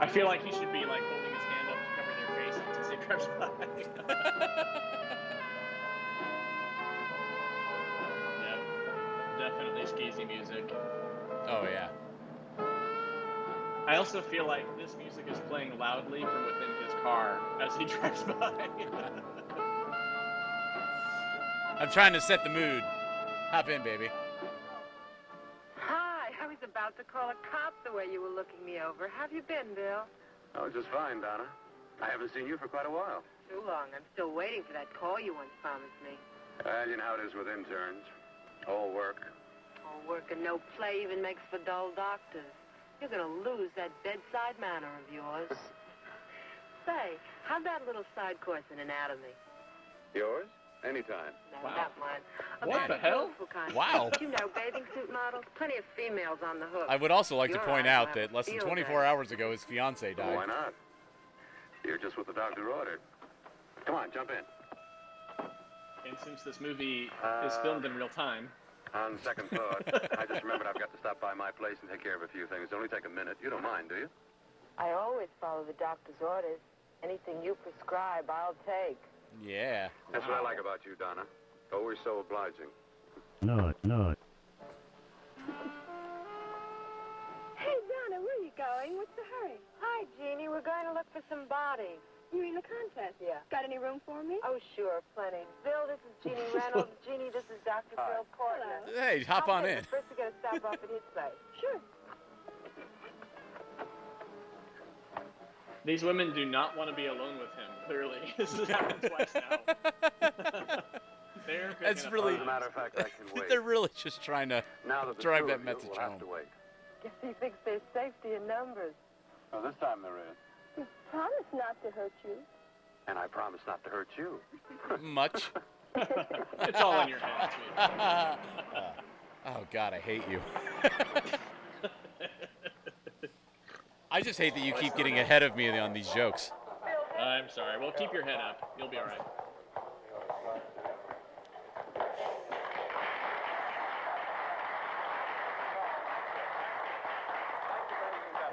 I feel like he should be like holding his hand up to cover their faces as he drives by. Yeah, definitely skeezy music. Oh, yeah. I also feel like this music is playing loudly from within his car as he drives by. I'm trying to set the mood. Hop in, baby. Hi, I was about to call a cop the way you were looking me over. How have you been, Bill? Oh, just fine, Donna. I haven't seen you for quite a while. Too long. I'm still waiting for that call you once promised me. Well, you know how it is with interns. All work. All work and no play even makes for dull doctors. You're gonna lose that bedside manner of yours. Say, how'd that little side course in anatomy? Yours? Anytime. No, Wow. not mine. What the hell? Wow. You know, bathing suit models, plenty of females on the hook. I would also like to Your point eyes out will that have less than field 24 day. hours ago, his fiancée Well, died. why not? You're just what the doctor ordered. Come on, jump in. And since this movie is filmed in real time, On second thought, I just remembered I've got to stop by my place and take care of a few things. It'll only take a minute. You don't mind, do you? I always follow the doctor's orders. Anything you prescribe, I'll take. Yeah. That's what I like about you, Donna. Always so obliging. No. Hey, Donna, where are you going? What's the hurry? Hi, Jeannie. We're going to look for some bodies. You mean the contest? Yeah. Got any room for me? Oh, sure, plenty. Bill, this is Jeannie Reynolds. Jeannie, this is Dr. Hi. Phil Portman. Hey, hop on in. First, we got to stop off at his place. Sure. these women do not want to be alone with him, clearly. This has happened twice now. They're picking That's up really- As a matter of fact, I can wait. They're really just trying to Now that the drive two that of you message will have home. to wait. Guess he thinks there's safety in numbers. Oh, this time there is. You promised not to hurt you. And I promise not to hurt you. much. It's all in your head, sweetie. Oh, God, I hate you. I just hate that you keep getting ahead of me on these jokes. I'm sorry. Well, keep your head up. You'll be all right.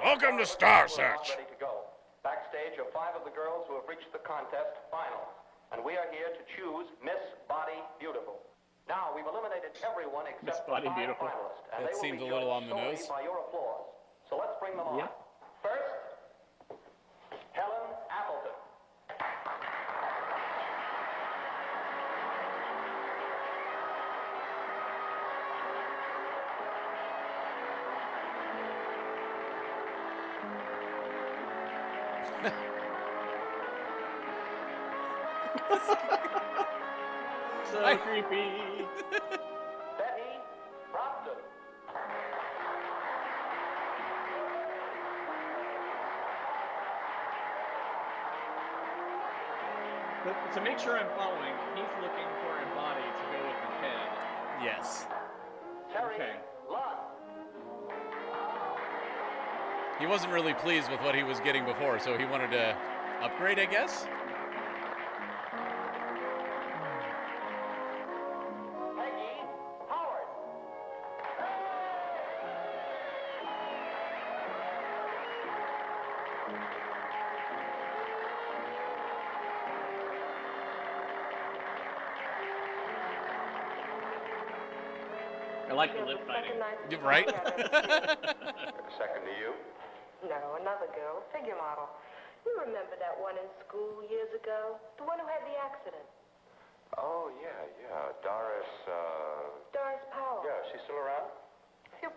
Welcome to Star Search. Ready to go. Backstage are 5 of the girls who have reached the contest final, and we are here to choose Miss Body Beautiful. Now we've eliminated everyone Miss except Body the 5 Beautiful. finalists, and That they will seemed be a little judged on the solely nose. by your applause. So let's bring them on. Yeah. First, Helen Appleton. So creepy. Betty Brompton. But to make sure I'm following, he's looking for a body to go with the head. Yes. Terry Okay. Lund. He wasn't really pleased with what he was getting before, so he wanted to upgrade, I guess? Peggy Howard. I like the lip fighting. You're right. Second to you. No, another girl, a figure model. You remember that one in school years ago? The one who had the accident. Oh, yeah. Doris, Doris Powell. yeah, she's still around?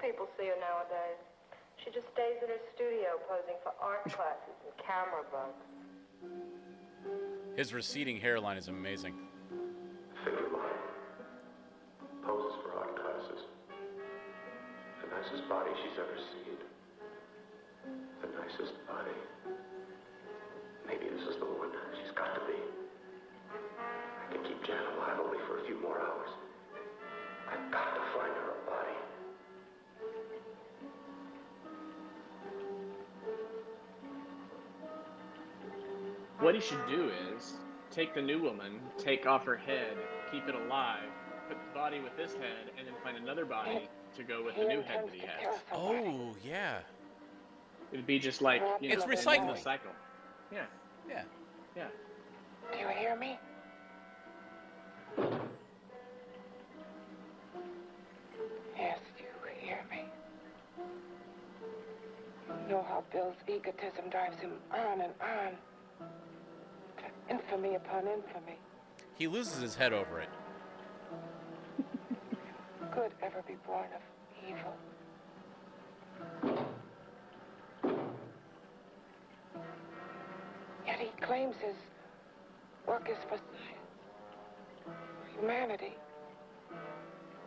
people see her nowadays. She just stays in her studio posing for art classes and camera bugs. His receding hairline is amazing. Figure model. Poses for art classes. The nicest body she's ever seen. The nicest body. Maybe this is the one she's got to be. I can keep Jan alive only for a few more hours. I've got to find her a body. What he should do is take the new woman, take off her head, keep it alive, put the body with this head, and then find another body to go with the new head that he has. Oh, yeah. It'd be just like, you know, It's recycling. Cycle. Yeah. Yeah. Yeah. Do you hear me? Yes, you hear me. You know how Bill's egotism drives him on and on to infamy upon infamy. He loses his head over it. Could ever be born of evil. Yet he claims his work is for humanity.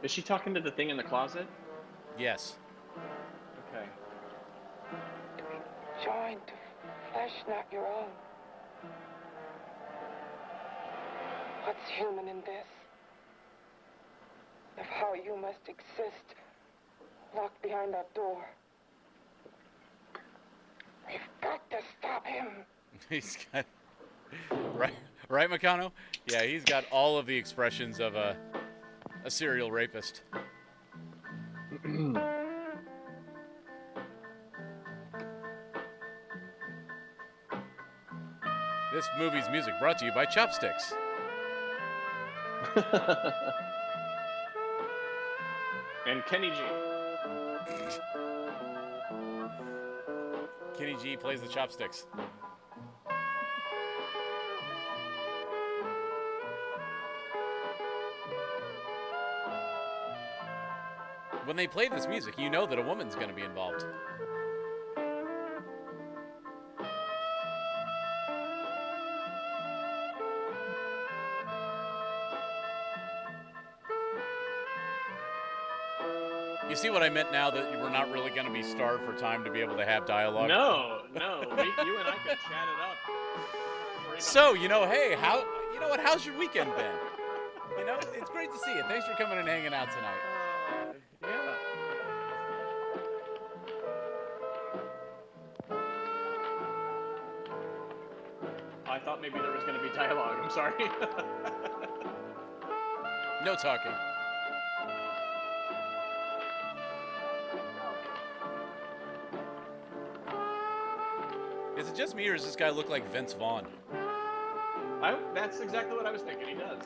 Is she talking to the thing in the closet? Yes. Okay. To be joined to flesh not your own. What's human in this? Of how you must exist, locked behind that door. We've got to stop him. He's got... Right, Meccano? Yeah, he's got all of the expressions of a serial rapist. This movie's music brought to you by Chopsticks. And Kenny G. Kenny G plays the chopsticks. When they play this music, you know that a woman's going to be involved. You see what I meant now that we're not really going to be starved for time to be able to have dialogue? No. You and I could chat it up. So, you know, hey, how's your weekend been? You know, it's great to see you. Thanks for coming and hanging out tonight. Yeah. I thought maybe there was going to be dialogue. I'm sorry. No talking. Is it just me, or does this guy look like Vince Vaughn? That's exactly what I was thinking. He does.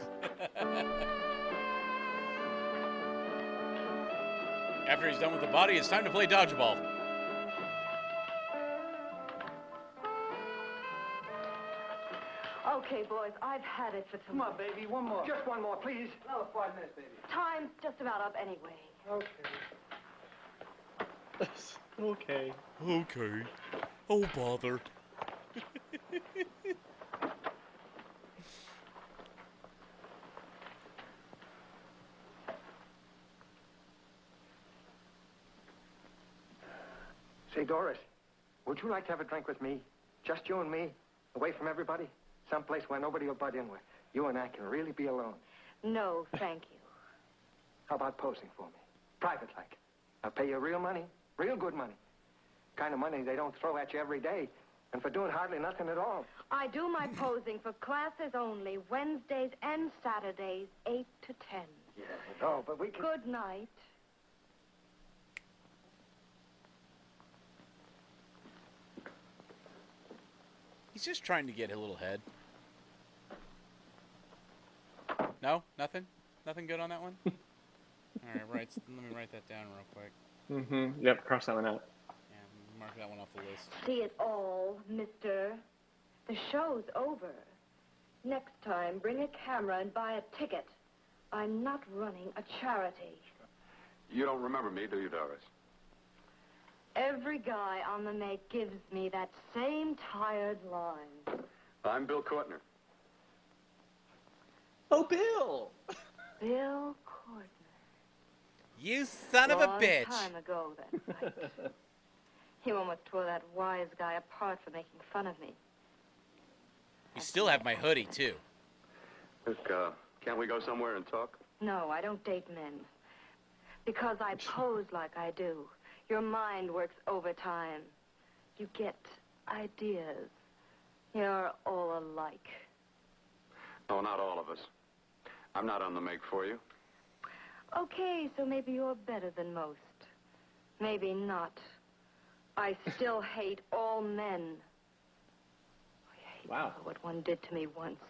After he's done with the body, it's time to play dodgeball. Okay, boys, I've had it for Come on, baby, one more. Just one more, please. Another 5 minutes, baby. Time's just about up anyway. Okay. Okay. Oh, bother. Say, Doris, would you like to have a drink with me? Just you and me, away from everybody? Someplace where nobody will butt in, where you and I can really be alone. No, thank you. How about posing for me? Private like. I'll pay you real money, real good money. Kind of money they don't throw at you every day, and for doing hardly nothing at all. I do my posing for classes only, Wednesdays and Saturdays, 8 to 10. Yeah, I know, but we can... Good night. He's just trying to get a little head. No? Nothing? Nothing good on that one? All right, let me write that down real quick. Mm-hmm. Yep, cross that one out. Yeah, mark that one off the list. See it all, mister. The show's over. Next time, bring a camera and buy a ticket. I'm not running a charity. You don't remember me, do you, Doris? Every guy on the make gives me that same tired line. I'm Bill Courtner. Oh, Bill! Bill Courtner. You son of a bitch. Long time ago, that night. You almost tore that wise guy apart for making fun of me. You still have my hoodie, too. Look, can't we go somewhere and talk? No, I don't date men. Because I pose like I do. Your mind works overtime. You get ideas. You're all alike. No, not all of us. I'm not on the make for you. Okay, so maybe you're better than most. Maybe not. I still hate all men. I hate Wow. what one did to me once.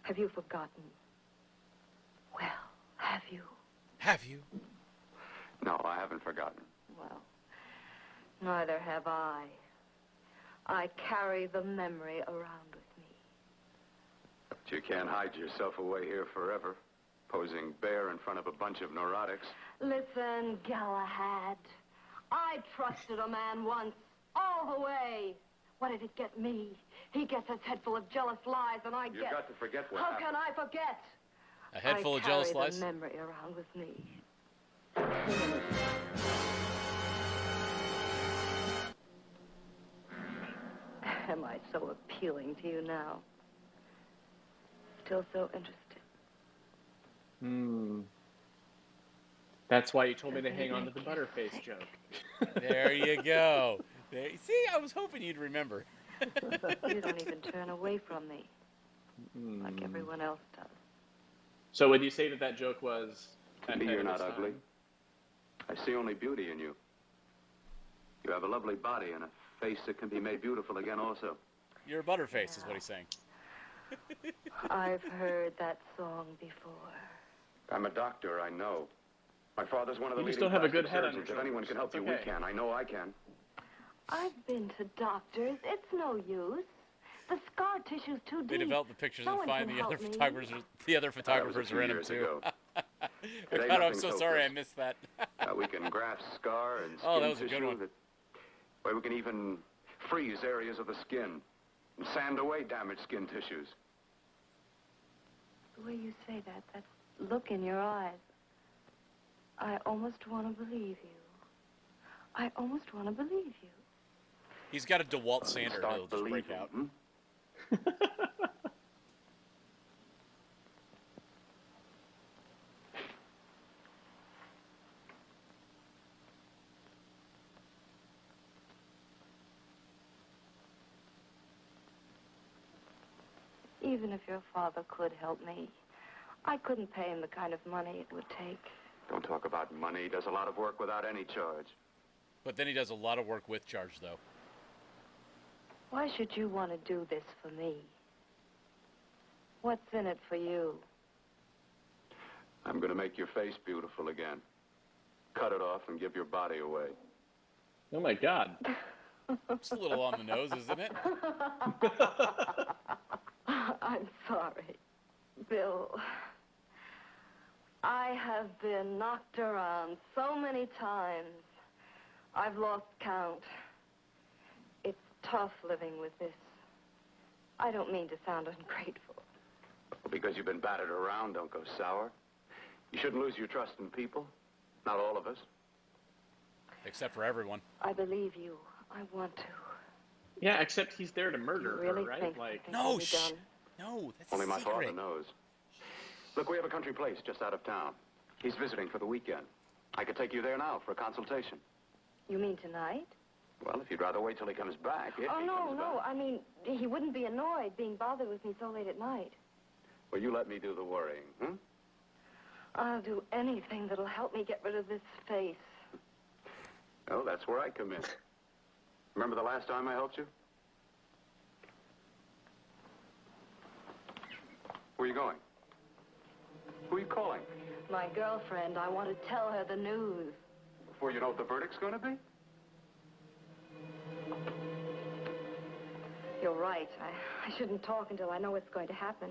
Have you forgotten? Well, have you? Have you? No, I haven't forgotten. Well, neither have I. I carry the memory around with me. But you can't hide yourself away here forever, posing bare in front of a bunch of neurotics. Listen, Galahad. I trusted a man once, all the way. What did it get me? He gets his head full of jealous lies, and You've got to forget what How happened. can I forget? A head full of jealous I carry lies? the memory around with me. Am I so appealing to you now? Still so interested? That's why you told me to hang on to the Butterface joke. There you go. See, I was hoping you'd remember. You don't even turn away from me like everyone else does. So would you say that that joke was To me, ahead you're of not its ugly. time? I see only beauty in you. You have a lovely body and a face that can be made beautiful again also. You're a butterface, is what he's saying. I've heard that song before. I'm a doctor, I know. My father's one of the You just leading don't have a plastic good head on surgeons. your If anyone can help shoulders. you, It's we okay. can. I know I can. I've been to doctors. It's no use. The scar tissue's too deep. They develop the pictures No and one find can the other help me. photographers. The other photographers few are in them years too. ago. Today, God, I'm nothing's so sorry I hopeless. missed that. We can graft scar and skin Oh, that was a tissue. good one. Where we can even freeze areas of the skin and sand away damaged skin tissues. The way you say that look in your eyes, I almost want to believe you. I almost want to believe you. He's got a DeWalt sander Start that'll just break believing, out. hmm? Even if your father could help me, I couldn't pay him the kind of money it would take. Don't talk about money. He does a lot of work without any charge. But then he does a lot of work with charge, though. Why should you want to do this for me? What's in it for you? I'm going to make your face beautiful again. Cut it off and give your body away. Oh my God. It's a little on the nose, isn't it? I'm sorry, Bill. I have been knocked around so many times. I've lost count. It's tough living with this. I don't mean to sound ungrateful. Because you've been battered around, don't go sour. You shouldn't lose your trust in people. Not all of us. Except for everyone. I believe you. I want to. Yeah, except he's there to murder You really her, right? think Like, something No, can be shh. done? No, that's Only a my secret. father knows. Look, we have a country place just out of town. He's visiting for the weekend. I could take you there now for a consultation. You mean tonight? Well, if you'd rather wait till he comes back. If Oh, he no, comes no. back. I mean, he wouldn't be annoyed being bothered with me so late at night. Well, you let me do the worrying, hmm? I'll do anything that'll help me get rid of this face. Oh, that's where I come in. Remember the last time I helped you? Where are you going? Who are you calling? My girlfriend, I want to tell her the news. Before you know what the verdict's going to be? You're right. I shouldn't talk until I know what's going to happen.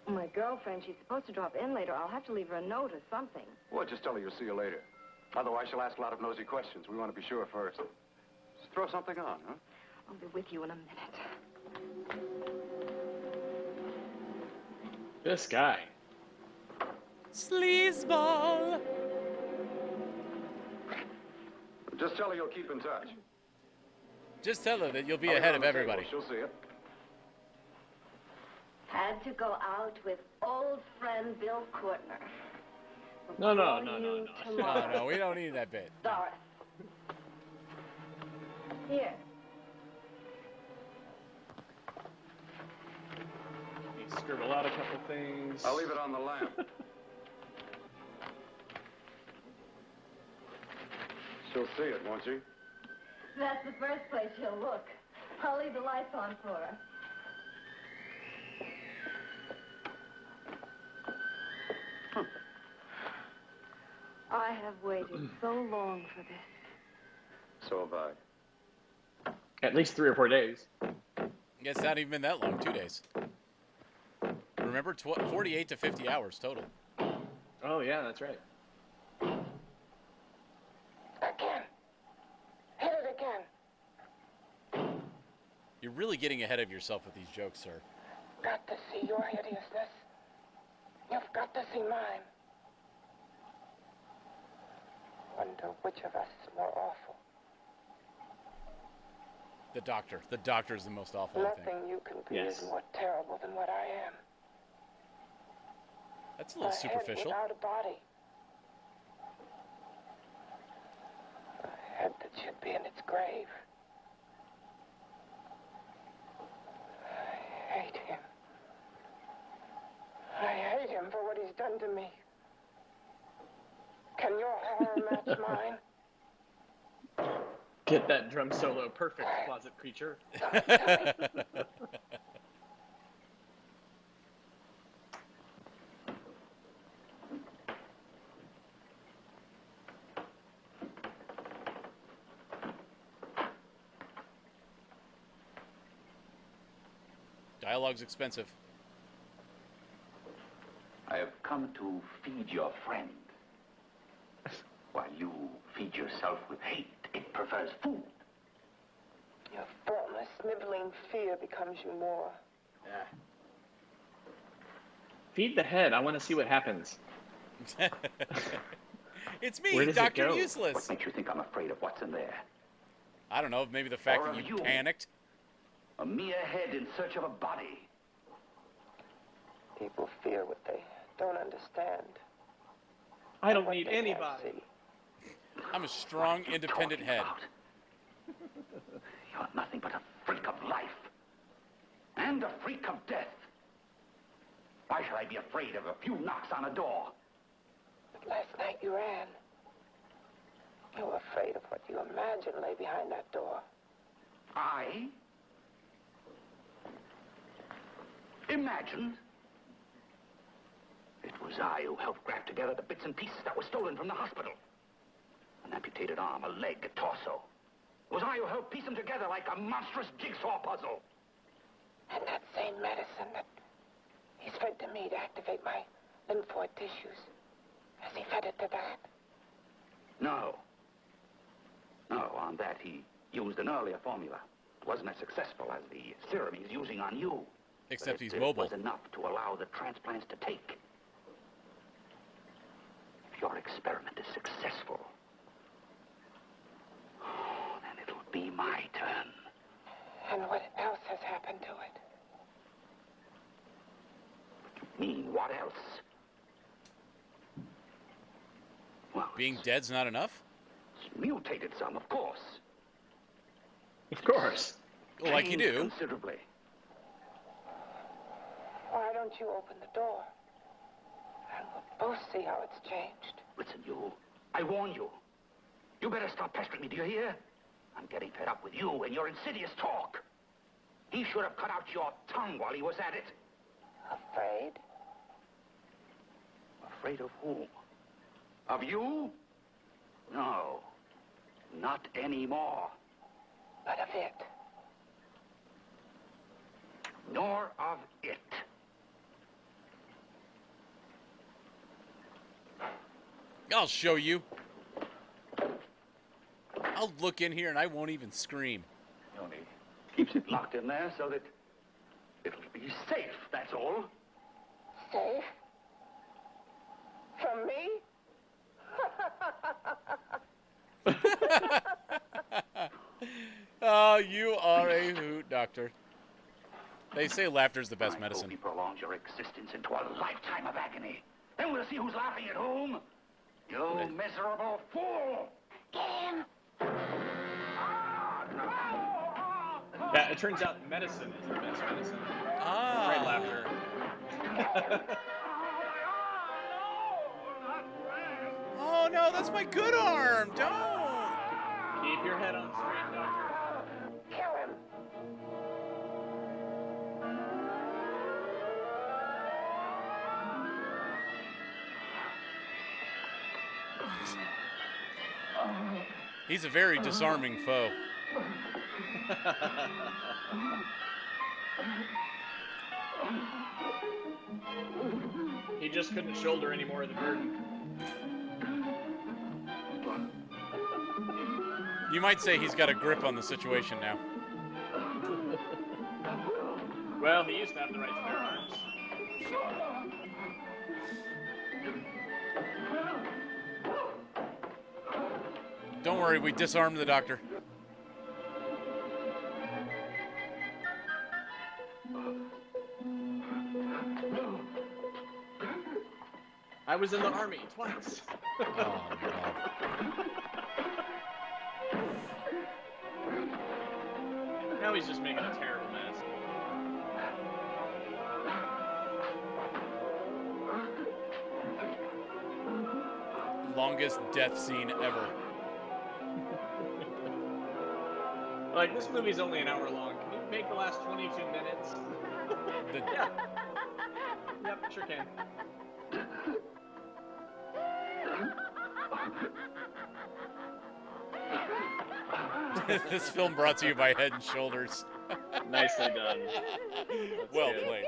My girlfriend, she's supposed to drop in later. I'll have to leave her a note or something. Well, just tell her you'll see you later. Otherwise, she'll ask a lot of nosy questions. We want to be sure first. Just throw something on, huh? I'll be with you in a minute. This guy. Sleazeball. Just tell her you'll keep in touch. Just tell her that you'll be I'll ahead on of the everybody. table. She'll see it. Had to go out with old friend Bill Courtner. No. No, we don't need that bit. Doris. Here. He scribbled out a couple things. I'll leave it on the lamp. She'll see it, won't she? That's the first place she'll look. I'll leave the lights on for her. I have waited so long for this. So have I. At least 3 or 4 days. It's not even been that long, 2 days. Remember, 48 to 50 hours total. Oh, yeah, that's right. Again. Hit it again. You're really getting ahead of yourself with these jokes, sir. Got to see your hideousness. You've got to see mine. Wonder which of us is more awful. The doctor. The doctor is the most awful, I think. Nothing you can be Yes. is more terrible than what I am. That's a little A head superficial. without a body. A head that should be in its grave. I hate him. I hate him for what he's done to me. Can your horror match mine? Get that drum solo perfect, closet creature. Dialogue's expensive. I have come to feed your friend. While you feed yourself with hate, it prefers food. Your former sniveling fear becomes you more. Feed the head. I want to see what happens. It's Where me, does it Dr. go? Useless. What makes you think I'm afraid of what's in there? I don't know, maybe the fact Or that of you you. panicked. A mere head in search of a body. People fear what they don't understand. I don't What need they can't anybody. see. I'm a strong, What are you independent talking head. about? You're nothing but a freak of life. And a freak of death. Why should I be afraid of a few knocks on a door? But last night you ran. You were afraid of what you imagined lay behind that door. I imagined it was I who helped graft together the bits and pieces that were stolen from the hospital. An amputated arm, a leg, a torso. It was I who helped piece them together like a monstrous jigsaw puzzle. And that same medicine that he's fed to me to activate my lymphoid tissues. Has he fed it to that? No. No, on that he used an earlier formula. It wasn't as successful as the serum he's using on you. Except But he's it mobile. was enough to allow the transplants to take. If your experiment is successful, then it'll be my turn. And what else has happened to it? Mean what else? Well, Being dead's not enough? it's mutated some, of course. Of course. Well, like you Changed do. considerably. Why don't you open the door? And we'll both see how it's changed. Listen, you. I warn you. You better stop pestering me, do you hear? I'm getting fed up with you and your insidious talk. He should have cut out your tongue while he was at it. Afraid? Afraid of whom? Of you? No. Not anymore. But of it. Nor of it. I'll show you. I'll look in here and I won't even scream. He only keeps it locked in there so that it'll be safe, that's all. Safe? From me? Oh, you are a hoot, Doctor. They say laughter's the best medicine. I hope he prolongs your existence into a lifetime of agony. Then we'll see who's laughing at whom. You miserable fool! Dan! Yeah, it turns out medicine is the best medicine. Ah. Right, laughter. Oh no, that's my good arm. Don't. Keep your head on straight, Doctor. Kill him! He's a very disarming foe. He just couldn't shoulder any more of the burden. You might say he's got a grip on the situation now. Well, he used to have the right to bear arms. Don't worry, we disarmed the doctor. I was in the army twice. Oh my god. Now he's just making a terrible mess. Longest death scene ever. Like, this movie's only an hour long. Can you make the last 22 minutes? Yeah. Yep, sure can. This film brought to you by Head and Shoulders. Nicely done. Well good. played.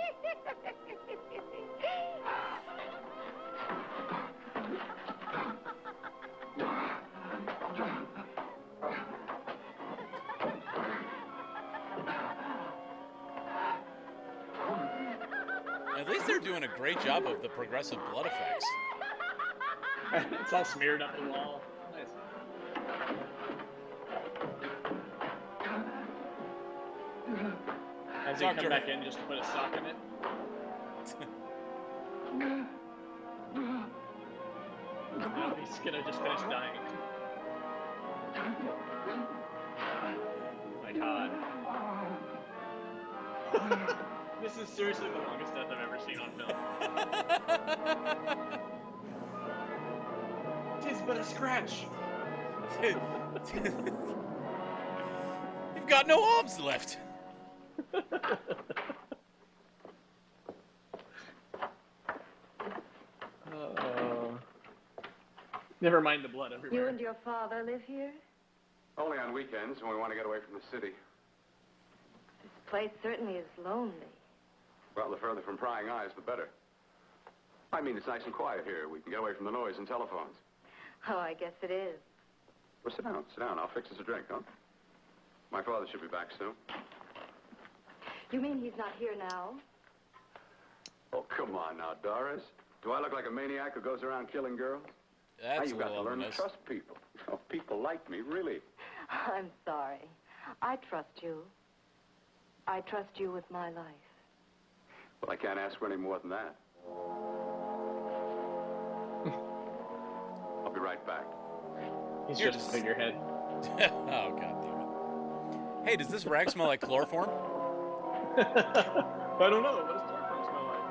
At least they're doing a great job of the progressive blood effects. It's all smeared up the wall. Nice. Has he Doctor. come back in just to put a sock in it? No, he's gonna just finish dying. My god. This is seriously the longest death I've ever seen on film. Tis but a scratch. You've got no arms left. Never mind the blood everywhere. You and your father live here? Only on weekends when we want to get away from the city. This place certainly is lonely. Well, the further from prying eyes, the better. I mean, it's nice and quiet here. We can get away from the noise and telephones. Oh, I guess it is. Well, sit down. Sit down. I'll fix us a drink, huh? My father should be back soon. You mean he's not here now? Oh, come on now, Doris. Do I look like a maniac who goes around killing girls? Now That's you've a got to little learn to ominous. trust people. Oh, people like me, really. I'm sorry. I trust you. I trust you with my life. Well, I can't ask for any more than that. I'll be right back. He's Here, just a figurehead. Oh, god damn it. Hey, does this rag smell like chloroform? I don't know. What does chloroform smell like?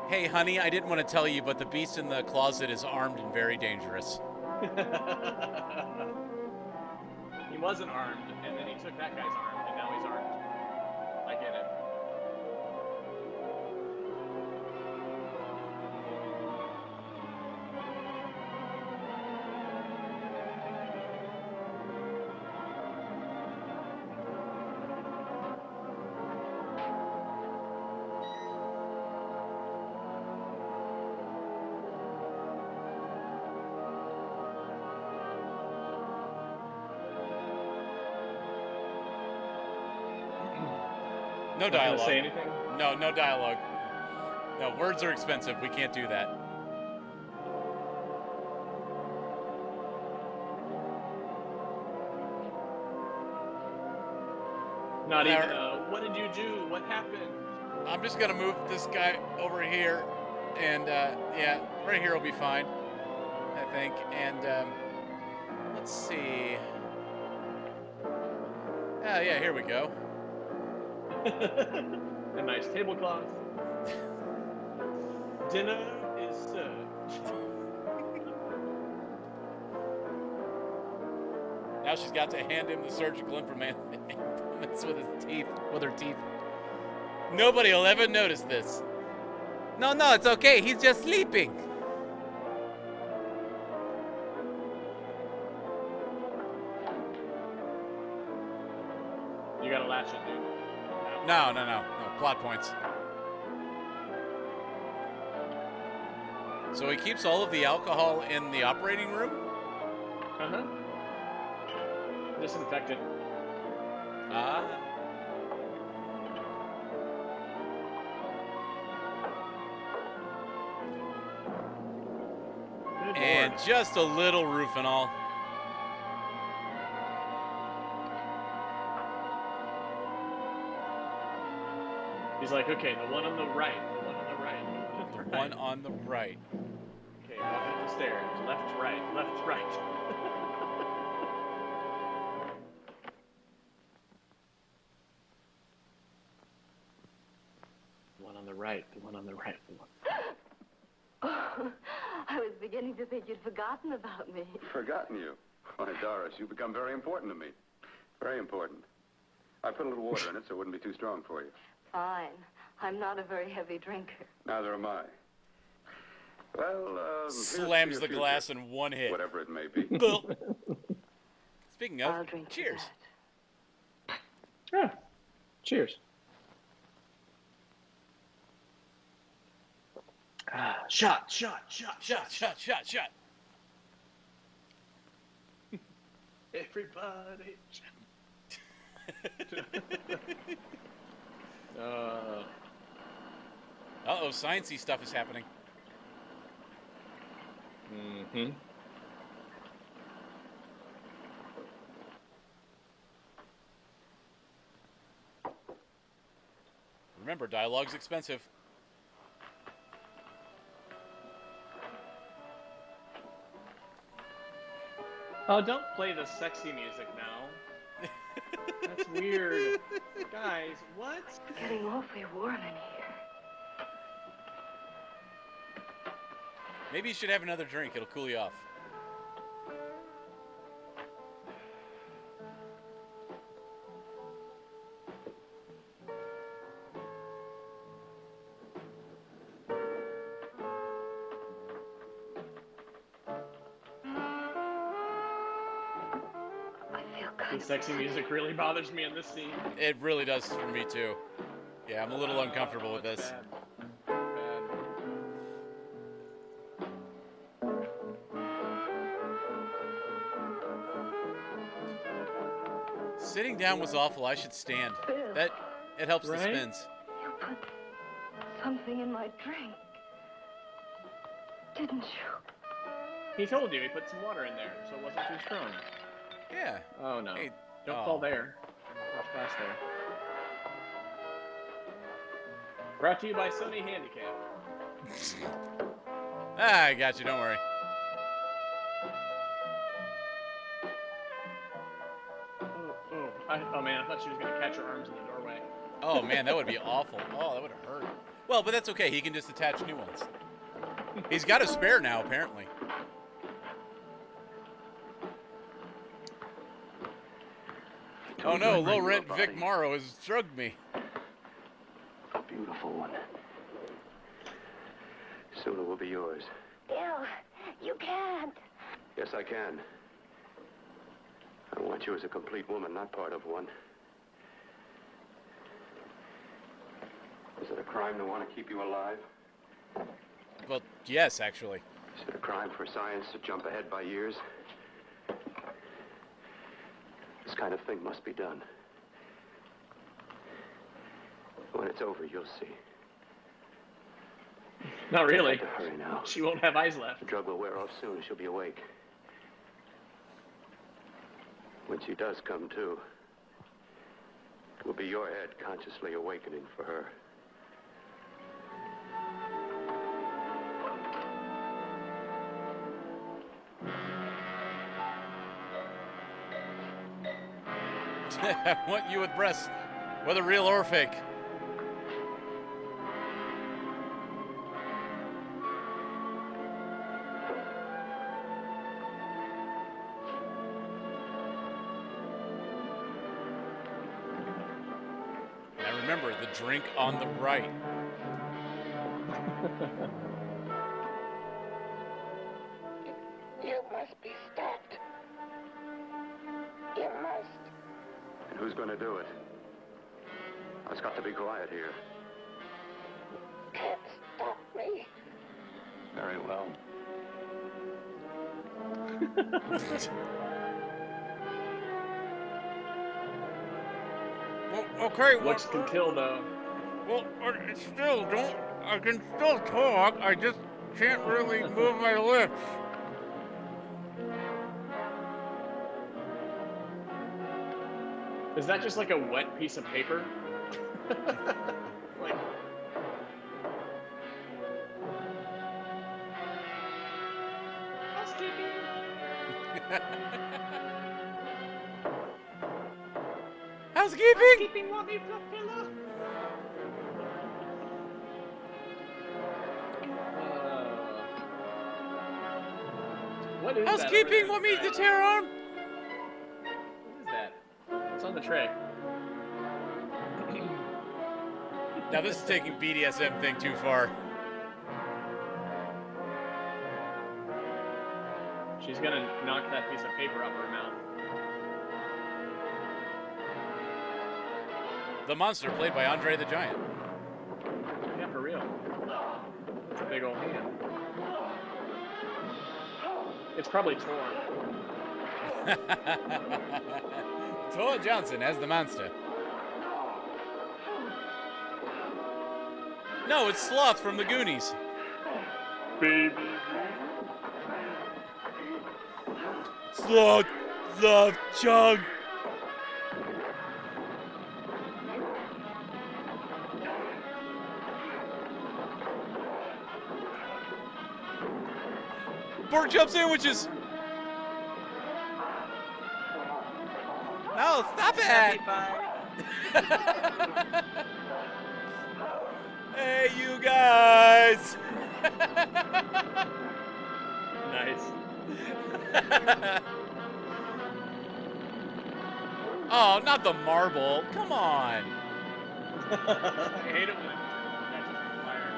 Hey, honey, I didn't want to tell you, but the beast in the closet is armed and very dangerous. He wasn't armed, and then he took that guy's arm, and now he's armed. I get it. No Not gonna dialogue. say anything? No, no dialogue. No, words are expensive. We can't do that. Not even what did you do? What happened? I'm just gonna move this guy over here, and yeah, right here will be fine, I think. And let's see. Yeah, here we go. A nice tablecloth. Dinner is served. Now she's got to hand him the surgical implements with her teeth. Nobody will ever notice this. No, it's okay. He's just sleeping. You gotta latch it, dude. No. Plot points. So he keeps all of the alcohol in the operating room? Uh-huh. Disinfectant. Ah. Good And Lord. just a little Rufinol. He's like, okay, the one on the right, the one on the right, The one on the right. Okay, walk up the stairs, left, right, left, right. The one on the right, the one on the right, the one. Oh, I was beginning to think you'd forgotten about me. Forgotten you? Why, Doris, you've become very important to me. Very important. I put a little water in it so it wouldn't be too strong for you. Fine. I'm not a very heavy drinker. Neither am I. Well, here's Slams to the your glass future, in one hit. whatever it may be. Speaking I'll of, drink to cheers. Yeah. Cheers. Shot. Everybody. Uh-oh, sciencey stuff is happening. Mm-hmm. Remember, dialogue's expensive. Oh, don't play the sexy music now. That's weird. Guys, what? It's getting awfully warm in here. Maybe you should have another drink. It'll cool you off. The sexy music really bothers me in this scene. It really does for me, too. Yeah, I'm a little uncomfortable with this. Bad. Sitting down was awful. I should stand. It helps the Right? spins. You put something in my drink. Didn't you? He told you he put some water in there, so it wasn't too strong. Yeah. Oh no. Hey, Don't fall there. Watch past there. Brought to you by Sony Handicap. I got you. Don't worry. Oh man, I thought she was gonna catch her arms in the doorway. Oh, man, that would be awful. Oh, that would have hurt. Well, but that's okay. He can just attach new ones. He's got a spare now, apparently. Oh no, low-rent Vic Morrow has drugged me. A beautiful one. Soon it will be yours. Bill, you can't. Yes, I can. I want you as a complete woman, not part of one. Is it a crime to want to keep you alive? Well, yes, actually. Is it a crime for science to jump ahead by years? This kind of thing must be done. it's over, you'll see. Not really. Have to hurry now. She won't have eyes left. The drug will wear off soon and she'll be awake. When she does come to, it will be your head consciously awakening for her. I want you with breasts, whether real or fake. Now remember, the drink on the right. You must be stopped. You must. And who's going to do it? It's got to be quiet here. Can't stop me. Very well. Well, okay. Looks can kill, though. Well, still don't. I can still talk. I just can't really move my lips. Is that just like a wet piece of paper? Like... Housekeeping! Housekeeping, want me fluff pillow? What is Housekeeping, that? want me to tear on? What is that? What's on the tray? Now this is taking BDSM thing too far. She's gonna knock that piece of paper out of her mouth. The monster played by Andre the Giant. Yeah, for real. It's a big old hand. It's probably torn. Tor Johnson as the monster. No, it's Sloth from the Goonies. Baby. Sloth, love, chug. Pork chop sandwiches. No, stop it. Hey, you guys. Nice. Oh, not the marble. Come on. I hate it when it catches on fire.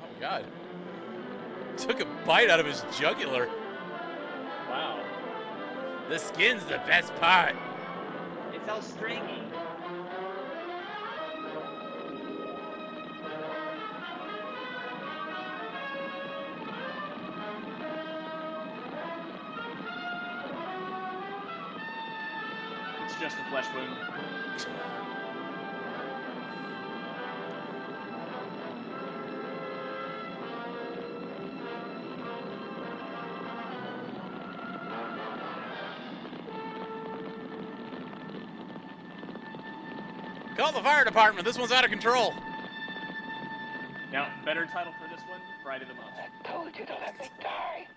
Oh, God. Took a bite out of his jugular. Wow. The skin's the best part. It's all stringy. It's just a flesh wound. Call the fire department. This one's out of control. Now, better title for this one, Friday the Monster. I told you to let me die.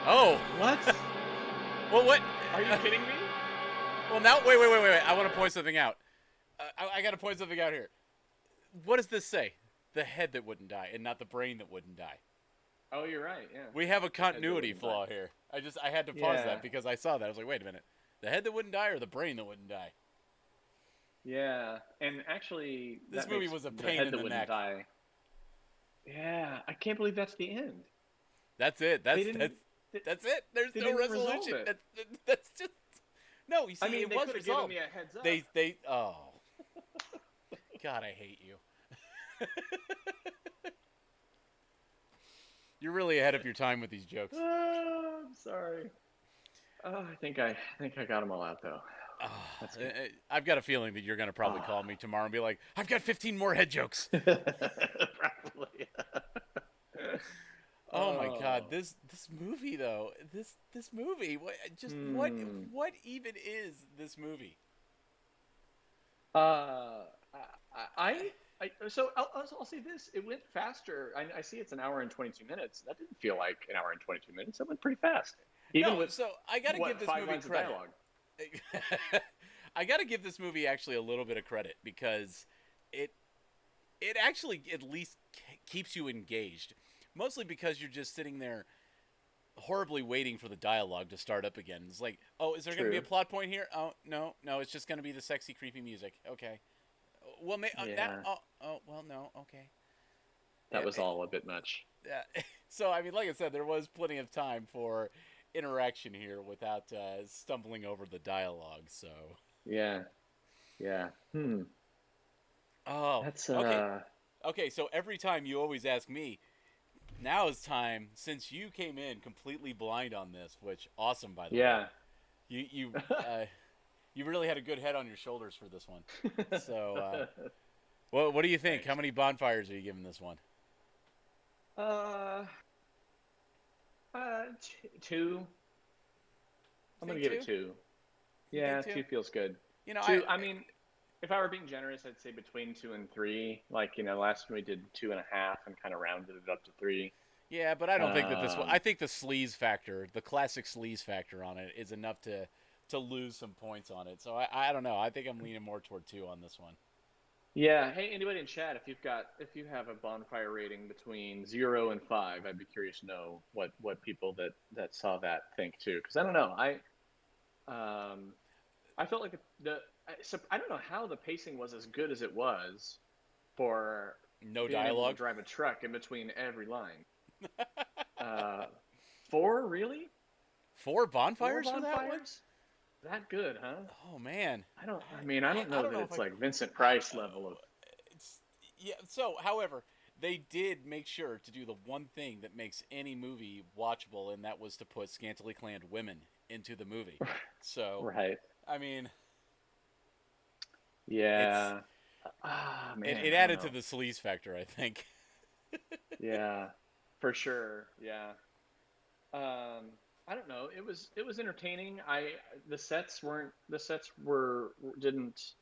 Oh. What? Well, what? Are you kidding me? Well, now, wait. I want to point something out. I got to point something out here. What does this say? The head that wouldn't die, and not the brain that wouldn't die. Oh, you're right, yeah. We have a continuity flaw here. I had to pause that because I saw that. I was like, wait a minute. The head that wouldn't die or the brain that wouldn't die? Yeah, and actually... This movie was a pain head in that the wouldn't neck. Die. Yeah, I can't believe that's the end. That's it. That's it. There's They no didn't resolve resolution. it. That's just no. You see, I mean, it they was could have given resolved. me a heads up. They oh, God, I hate you. You're really ahead of your time with these jokes. I'm sorry. Oh, I think I got them all out though. That's good. I've got a feeling that you're going to probably call me tomorrow and be like, I've got 15 more head jokes. Probably. Oh my God, this movie though, this movie, what even is this movie? So I'll say this: it went faster. I see it's an hour and 22 minutes. That didn't feel like an hour and 22 minutes. It went pretty fast. Even with so I got to give this 5 movie lines of credit. dialogue. I got to give this movie actually a little bit of credit because it actually at least keeps you engaged. Mostly because you're just sitting there horribly waiting for the dialogue to start up again. It's like, oh, is there going to be a plot point here? Oh, no, it's just going to be the sexy, creepy music. Okay. Well, well, no, okay. That was all a bit much. Yeah. So, I mean, like I said, there was plenty of time for interaction here without stumbling over the dialogue, so. Yeah. Oh, that's okay. Okay, so every time you always ask me, now is time, since you came in completely blind on this, which awesome, by the way. Yeah. You really had a good head on your shoulders for this one. So, what do you think? Thanks. How many bonfires are you giving this one? 2. I'm gonna give it 2. Yeah, 2 feels good. You know, 2. I mean, if I were being generous, I'd say between 2 and 3. Like, last one we did 2.5 and kind of rounded it up to 3. Yeah, but I don't think that this one. I think the sleaze factor, the classic sleaze factor on it, is enough to lose some points on it. So I don't know. I think I'm leaning more toward 2 on this one. Yeah. Hey, anybody in chat, if you have a bonfire rating between 0 and 5, I'd be curious to know what people that saw that think too. Because I don't know. I felt like I don't know how the pacing was as good as it was for no being able dialogue. to drive a truck in between every line. 4 really? 4 bonfires 4 for that one? bonfires? That good, huh? Oh man. I don't know that it's like Vincent Price level of. Yeah. So, however, they did make sure to do the one thing that makes any movie watchable, and that was to put scantily clad women into the movie. So, right. I mean, yeah. Man, it added to the sleaze factor, I think. Yeah, for sure. Yeah. I don't know. It was entertaining. The sets didn't.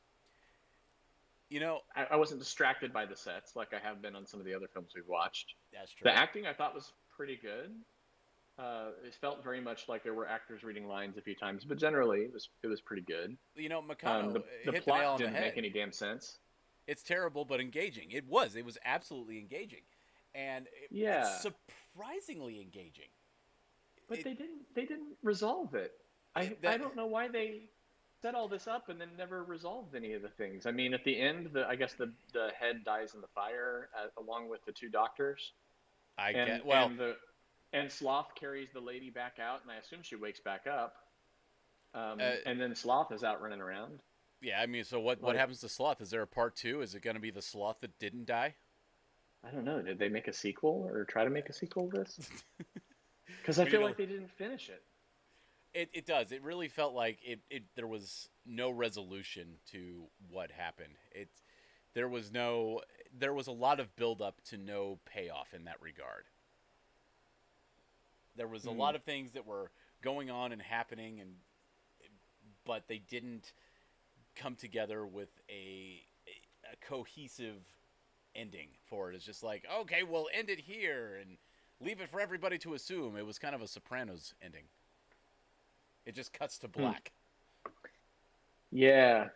I wasn't distracted by the sets like I have been on some of the other films we've watched. That's true. The acting I thought was pretty good. It felt very much like there were actors reading lines a few times, but generally it was pretty good. McConnell the hit plot the nail on didn't the head. make any damn sense. It's terrible, but engaging. It was absolutely engaging, and it's surprisingly engaging. But they didn't resolve it. I don't know why they set all this up and then never resolved any of the things. I mean, at the end, I guess the head dies in the fire along with the 2 doctors. And Sloth carries the lady back out, and I assume she wakes back up. And then Sloth is out running around. Yeah, I mean, so what happens to Sloth? Is there a part 2? Is it going to be the Sloth that didn't die? I don't know. Did they make a sequel or try to make a sequel to this? Because I feel like they didn't finish it. It does. It really felt like there was no resolution to what happened. There was a lot of build up to no payoff in that regard. There was a lot of things that were going on and happening, but they didn't come together with a cohesive ending for it. It's just like, okay, we'll end it here and leave it for everybody to assume. It was kind of a Sopranos ending. It just cuts to black. Yeah.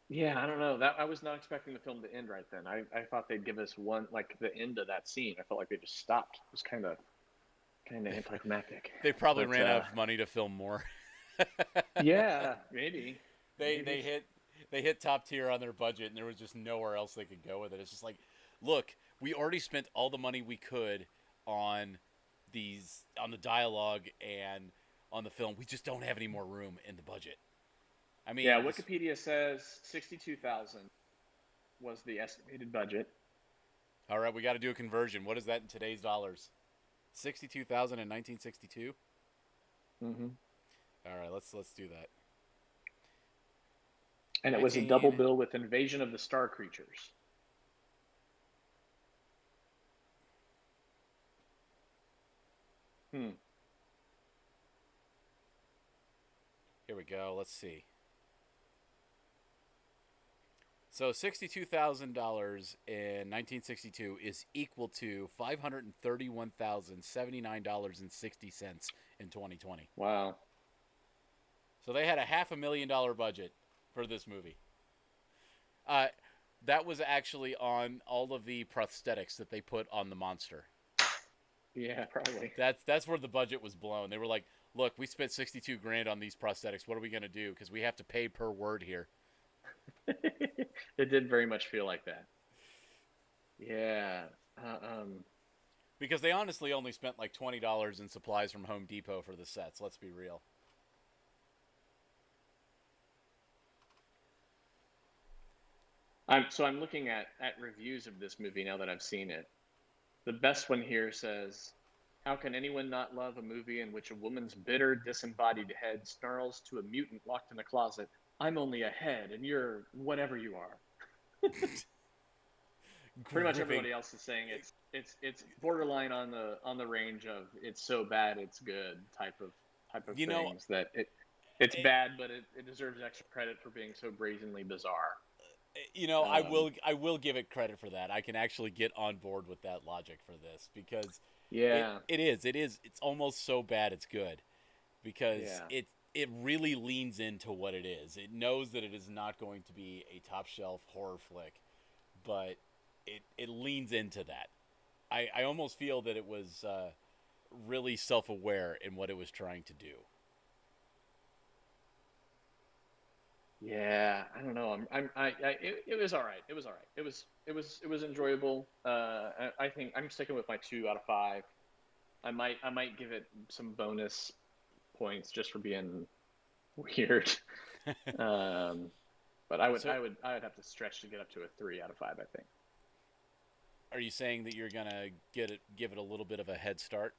Yeah, I don't know. I was not expecting the film to end right then. I thought they'd give us one, like the end of that scene. I felt like they just stopped. It was kind of anticlimactic. They probably ran out of money to film more. Yeah, maybe. They hit top tier on their budget, and there was just nowhere else they could go with it. It's just like, look, we already spent all the money we could on the dialogue and on the film. We just don't have any more room in the budget. I mean, yeah, Wikipedia says 62,000 was the estimated budget. All right, we got to do a conversion. What is that in today's dollars? 62,000 in 1962. Mm-hmm. All right, let's do that. And it was a double bill with Invasion of the Star Creatures. Here we go. Let's see. So $62,000 in 1962 is equal to $531,079.60 in 2020. Wow. So they had a $500,000 budget for this movie. That was actually on all of the prosthetics that they put on the monster. Yeah, probably. That's where the budget was blown. They were like, "Look, we spent $62,000 on these prosthetics. What are we gonna do? Because we have to pay per word here." It did very much feel like that. Yeah. Because they honestly only spent like $20 in supplies from Home Depot for the sets. Let's be real. I'm looking at reviews of this movie now that I've seen it. The best one here says, "How can anyone not love a movie in which a woman's bitter, disembodied head snarls to a mutant locked in a closet, 'I'm only a head and you're whatever you are.'" Pretty much everybody else is saying it's borderline on the range of it's so bad it's good type of things that it's bad, but it deserves extra credit for being so brazenly bizarre. I will give it credit for that. I can actually get on board with that logic for this because it's almost so bad it's good because it really leans into what it is. It knows that it is not going to be a top shelf horror flick, but it leans into that. I almost feel that it was really self-aware in what it was trying to do. Yeah, I don't know. It was all right. It was all right. It was enjoyable. I think I'm sticking with my 2 out of 5. I might give it some bonus points just for being weird. But I would have to stretch to get up to a 3 out of 5, I think. Are you saying that you're gonna give it a little bit of a head start?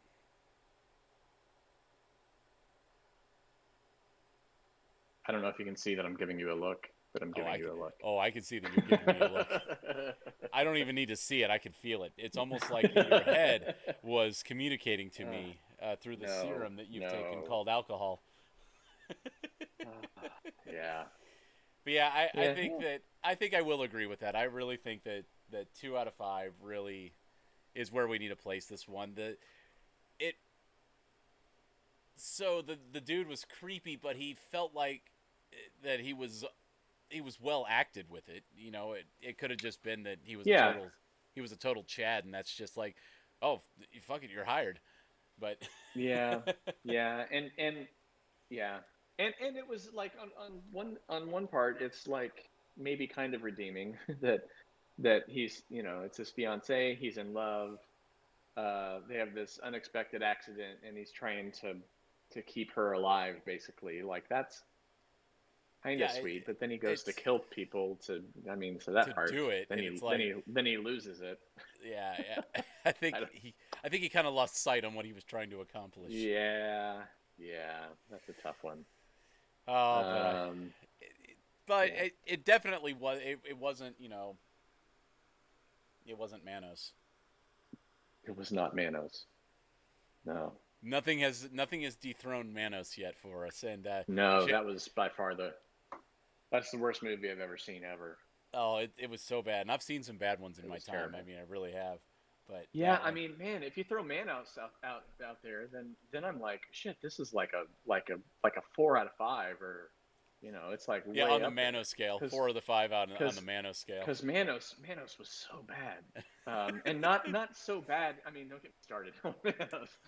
I don't know if you can see that I'm giving you a look, but I'm giving you a look. Oh, I can see that you're giving me a look. I don't even need to see it. I can feel it. It's almost like your head was communicating to me through the serum that you've taken called alcohol. Yeah. But yeah, I think I will agree with that. I really think that 2 out of 5 really is where we need to place this one. So the dude was creepy, but he felt like that he was well acted with it. It could have just been that he was a total Chad, and that's just like, oh, fuck it, you're hired. But and it was like on one part, it's like maybe kind of redeeming that he's it's his fiance, he's in love, they have this unexpected accident, and he's trying to keep her alive, basically. Like, that's kind of sweet, but then he goes to kill people to that part. Do it, then he loses it. Yeah. I think he kind of lost sight on what he was trying to accomplish. Yeah, that's a tough one. But it definitely was. It wasn't. It wasn't Manos. It was not Manos. No. Nothing has dethroned Manos yet for us, and no, that was by far that's the worst movie I've ever seen ever. Oh, it was so bad, and I've seen some bad ones in my time. Terrible. I mean, I really have. But yeah, I mean, man, if you throw Manos out there, then I'm like, shit, this is like a 4 out of 5, or it's like way on the up Manos scale, 4 of the 5 on the Manos scale. Because Manos was so bad, and not so bad. I mean, don't get me started on Manos.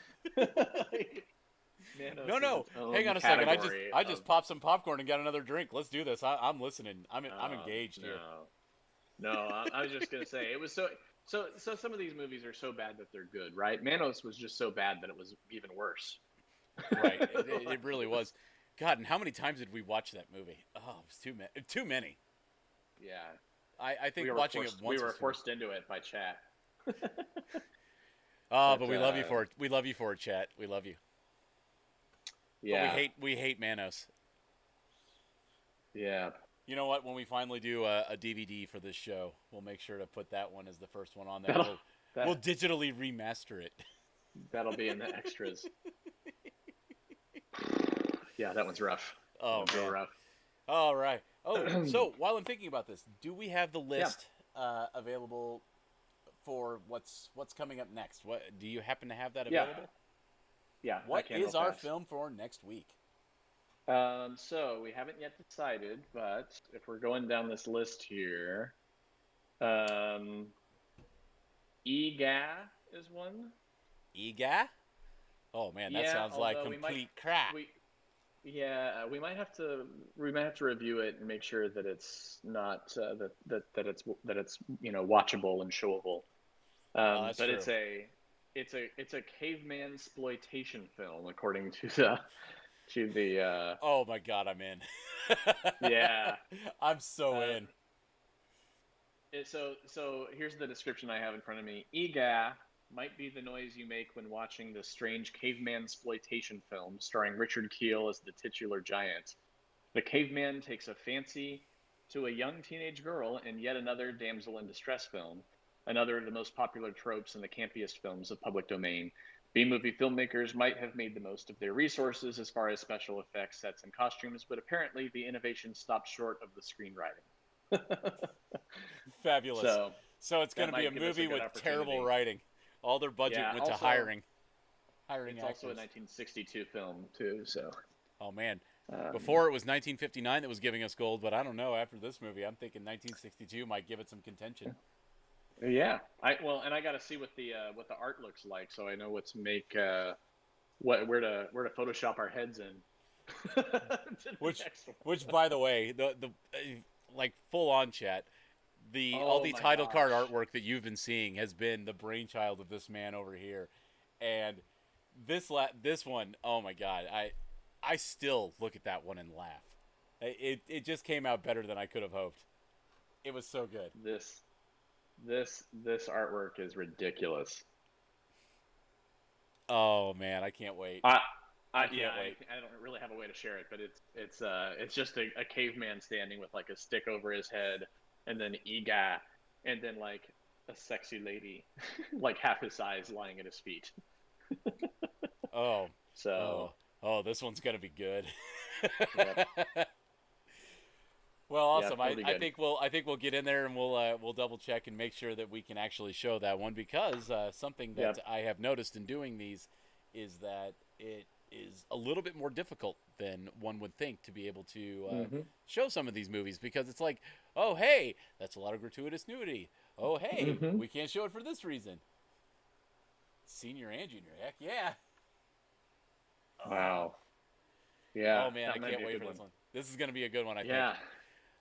Manos no, hang on a second. I just popped some popcorn and got another drink. Let's do this. I'm listening. I'm engaged here. No, I was just gonna say it was So some of these movies are so bad that they're good, right? Manos was just so bad that it was even worse. Right. It really was. God, and how many times did we watch that movie? Oh, it was too many. Too many. Yeah. I think watching it once we were was forced into it by chat. But we love you for it. We love you for it, chat. We love you. Yeah. But we hate Manos. Yeah. You know what? When we finally do a DVD for this show, we'll make sure to put that one as the first one on there. We'll digitally remaster it. That'll be in the extras. Yeah, that one's rough. Oh, real rough. All right. Oh, so while I'm thinking about this, do we have the list available for what's coming up next? What do you happen to have that available? Yeah. What is our film for next week? So we haven't yet decided, but if we're going down this list here, EGA is one. EGA? Oh man, that sounds like complete crap. We might have to review it and make sure that it's not that it's watchable and showable. That's but true. it's a caveman exploitation film according to the Oh my god, I'm in. Yeah. I'm so in. So here's the description I have in front of me. EGA might be the noise you make when watching the strange caveman exploitation film starring Richard Kiel as the titular giant. The caveman takes a fancy to a young teenage girl in yet another damsel in distress film, another of the most popular tropes in the campiest films of public domain. B-movie filmmakers might have made the most of their resources as far as special effects, sets, and costumes, but apparently the innovation stopped short of the screenwriting. Fabulous. So it's going to be a movie with terrible writing. All their budget went to hiring it's actors. also a 1962 film, too, so... Oh, man. Before it was 1959 that was giving us gold, but I don't know. After this movie, I'm thinking 1962 might give it some contention. Yeah, I got to see what the art looks like, so I know what to make, where to Photoshop our heads in. which, by the way, the like full on chat, all the title card artwork that you've been seeing has been the brainchild of this man over here, and this one, oh my god, I still look at that one and laugh. It just came out better than I could have hoped. It was so good. This artwork is ridiculous. Oh man, I can't wait. I don't really have a way to share it, but it's just a caveman standing with like a stick over his head, and then EGA, and then like a sexy lady, like half his size, lying at his feet. Oh, this one's gonna be good. Yep. Well, awesome. I think we'll get in there and we'll double check and make sure that we can actually show that one, because something that I have noticed in doing these is that it is a little bit more difficult than one would think to be able to show some of these movies, because it's like, oh hey, that's a lot of gratuitous nudity. Oh hey, we can't show it for this reason. Senior and junior, heck yeah. Wow. Yeah. Oh man, I can't wait for this one. This is going to be a good one, I think.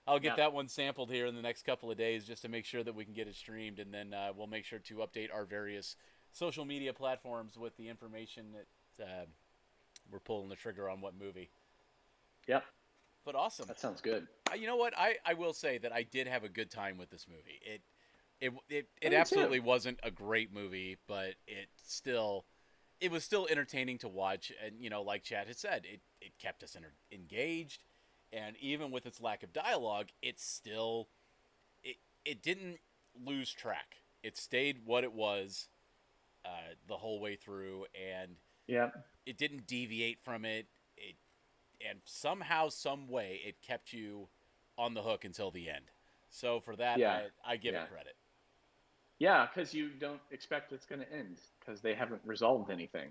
I'll get that one sampled here in the next couple of days just to make sure that we can get it streamed, and then we'll make sure to update our various social media platforms with the information that we're pulling the trigger on what movie. Yep. But awesome. That sounds good. You know what? I will say that I did have a good time with this movie. It absolutely wasn't a great movie, but it was still entertaining to watch, and like Chad had said, it kept us engaged. And even with its lack of dialogue, it didn't lose track. It stayed what it was the whole way through, and it didn't deviate from it. And somehow, some way, it kept you on the hook until the end. So for that, I give it credit. Yeah, because you don't expect it's going to end, because they haven't resolved anything.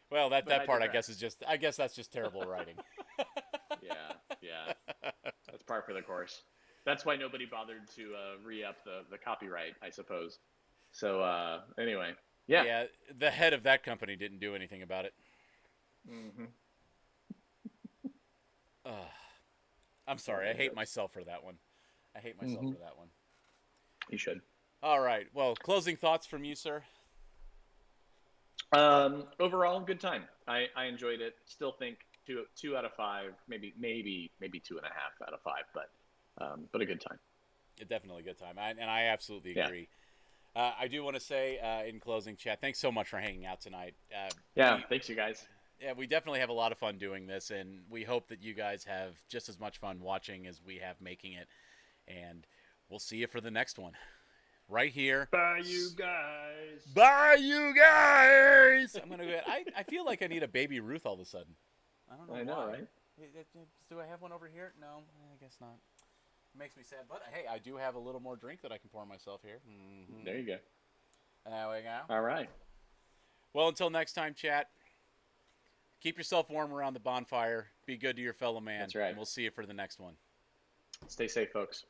Well, that part I guess that's just terrible writing. Yeah. That's par for the course. That's why nobody bothered to re-up the copyright, I suppose. So anyway, yeah, the head of that company didn't do anything about it. Mm-hmm. I'm sorry. I hate myself for that one. For that one. You should. All right. Well, closing thoughts from you, sir. Overall, good time. I enjoyed it. Still think two out of five, maybe 2.5 out of five, but a good time. Definitely a good time, and I absolutely agree. I do want to say in closing, chat, thanks so much for hanging out tonight. Thanks, you guys. Yeah, we definitely have a lot of fun doing this, and we hope that you guys have just as much fun watching as we have making it. And we'll see you for the next one. Right here. Bye, you guys. Bye, you guys. I'm gonna. I feel like I need a Baby Ruth all of a sudden. I don't know. I know, right? Do I have one over here? No, I guess not. It makes me sad, but hey, I do have a little more drink that I can pour myself here. Mm-hmm. There you go. There we go. All right. Well, until next time, chat. Keep yourself warm around the bonfire. Be good to your fellow man. That's right. And we'll see you for the next one. Stay safe, folks.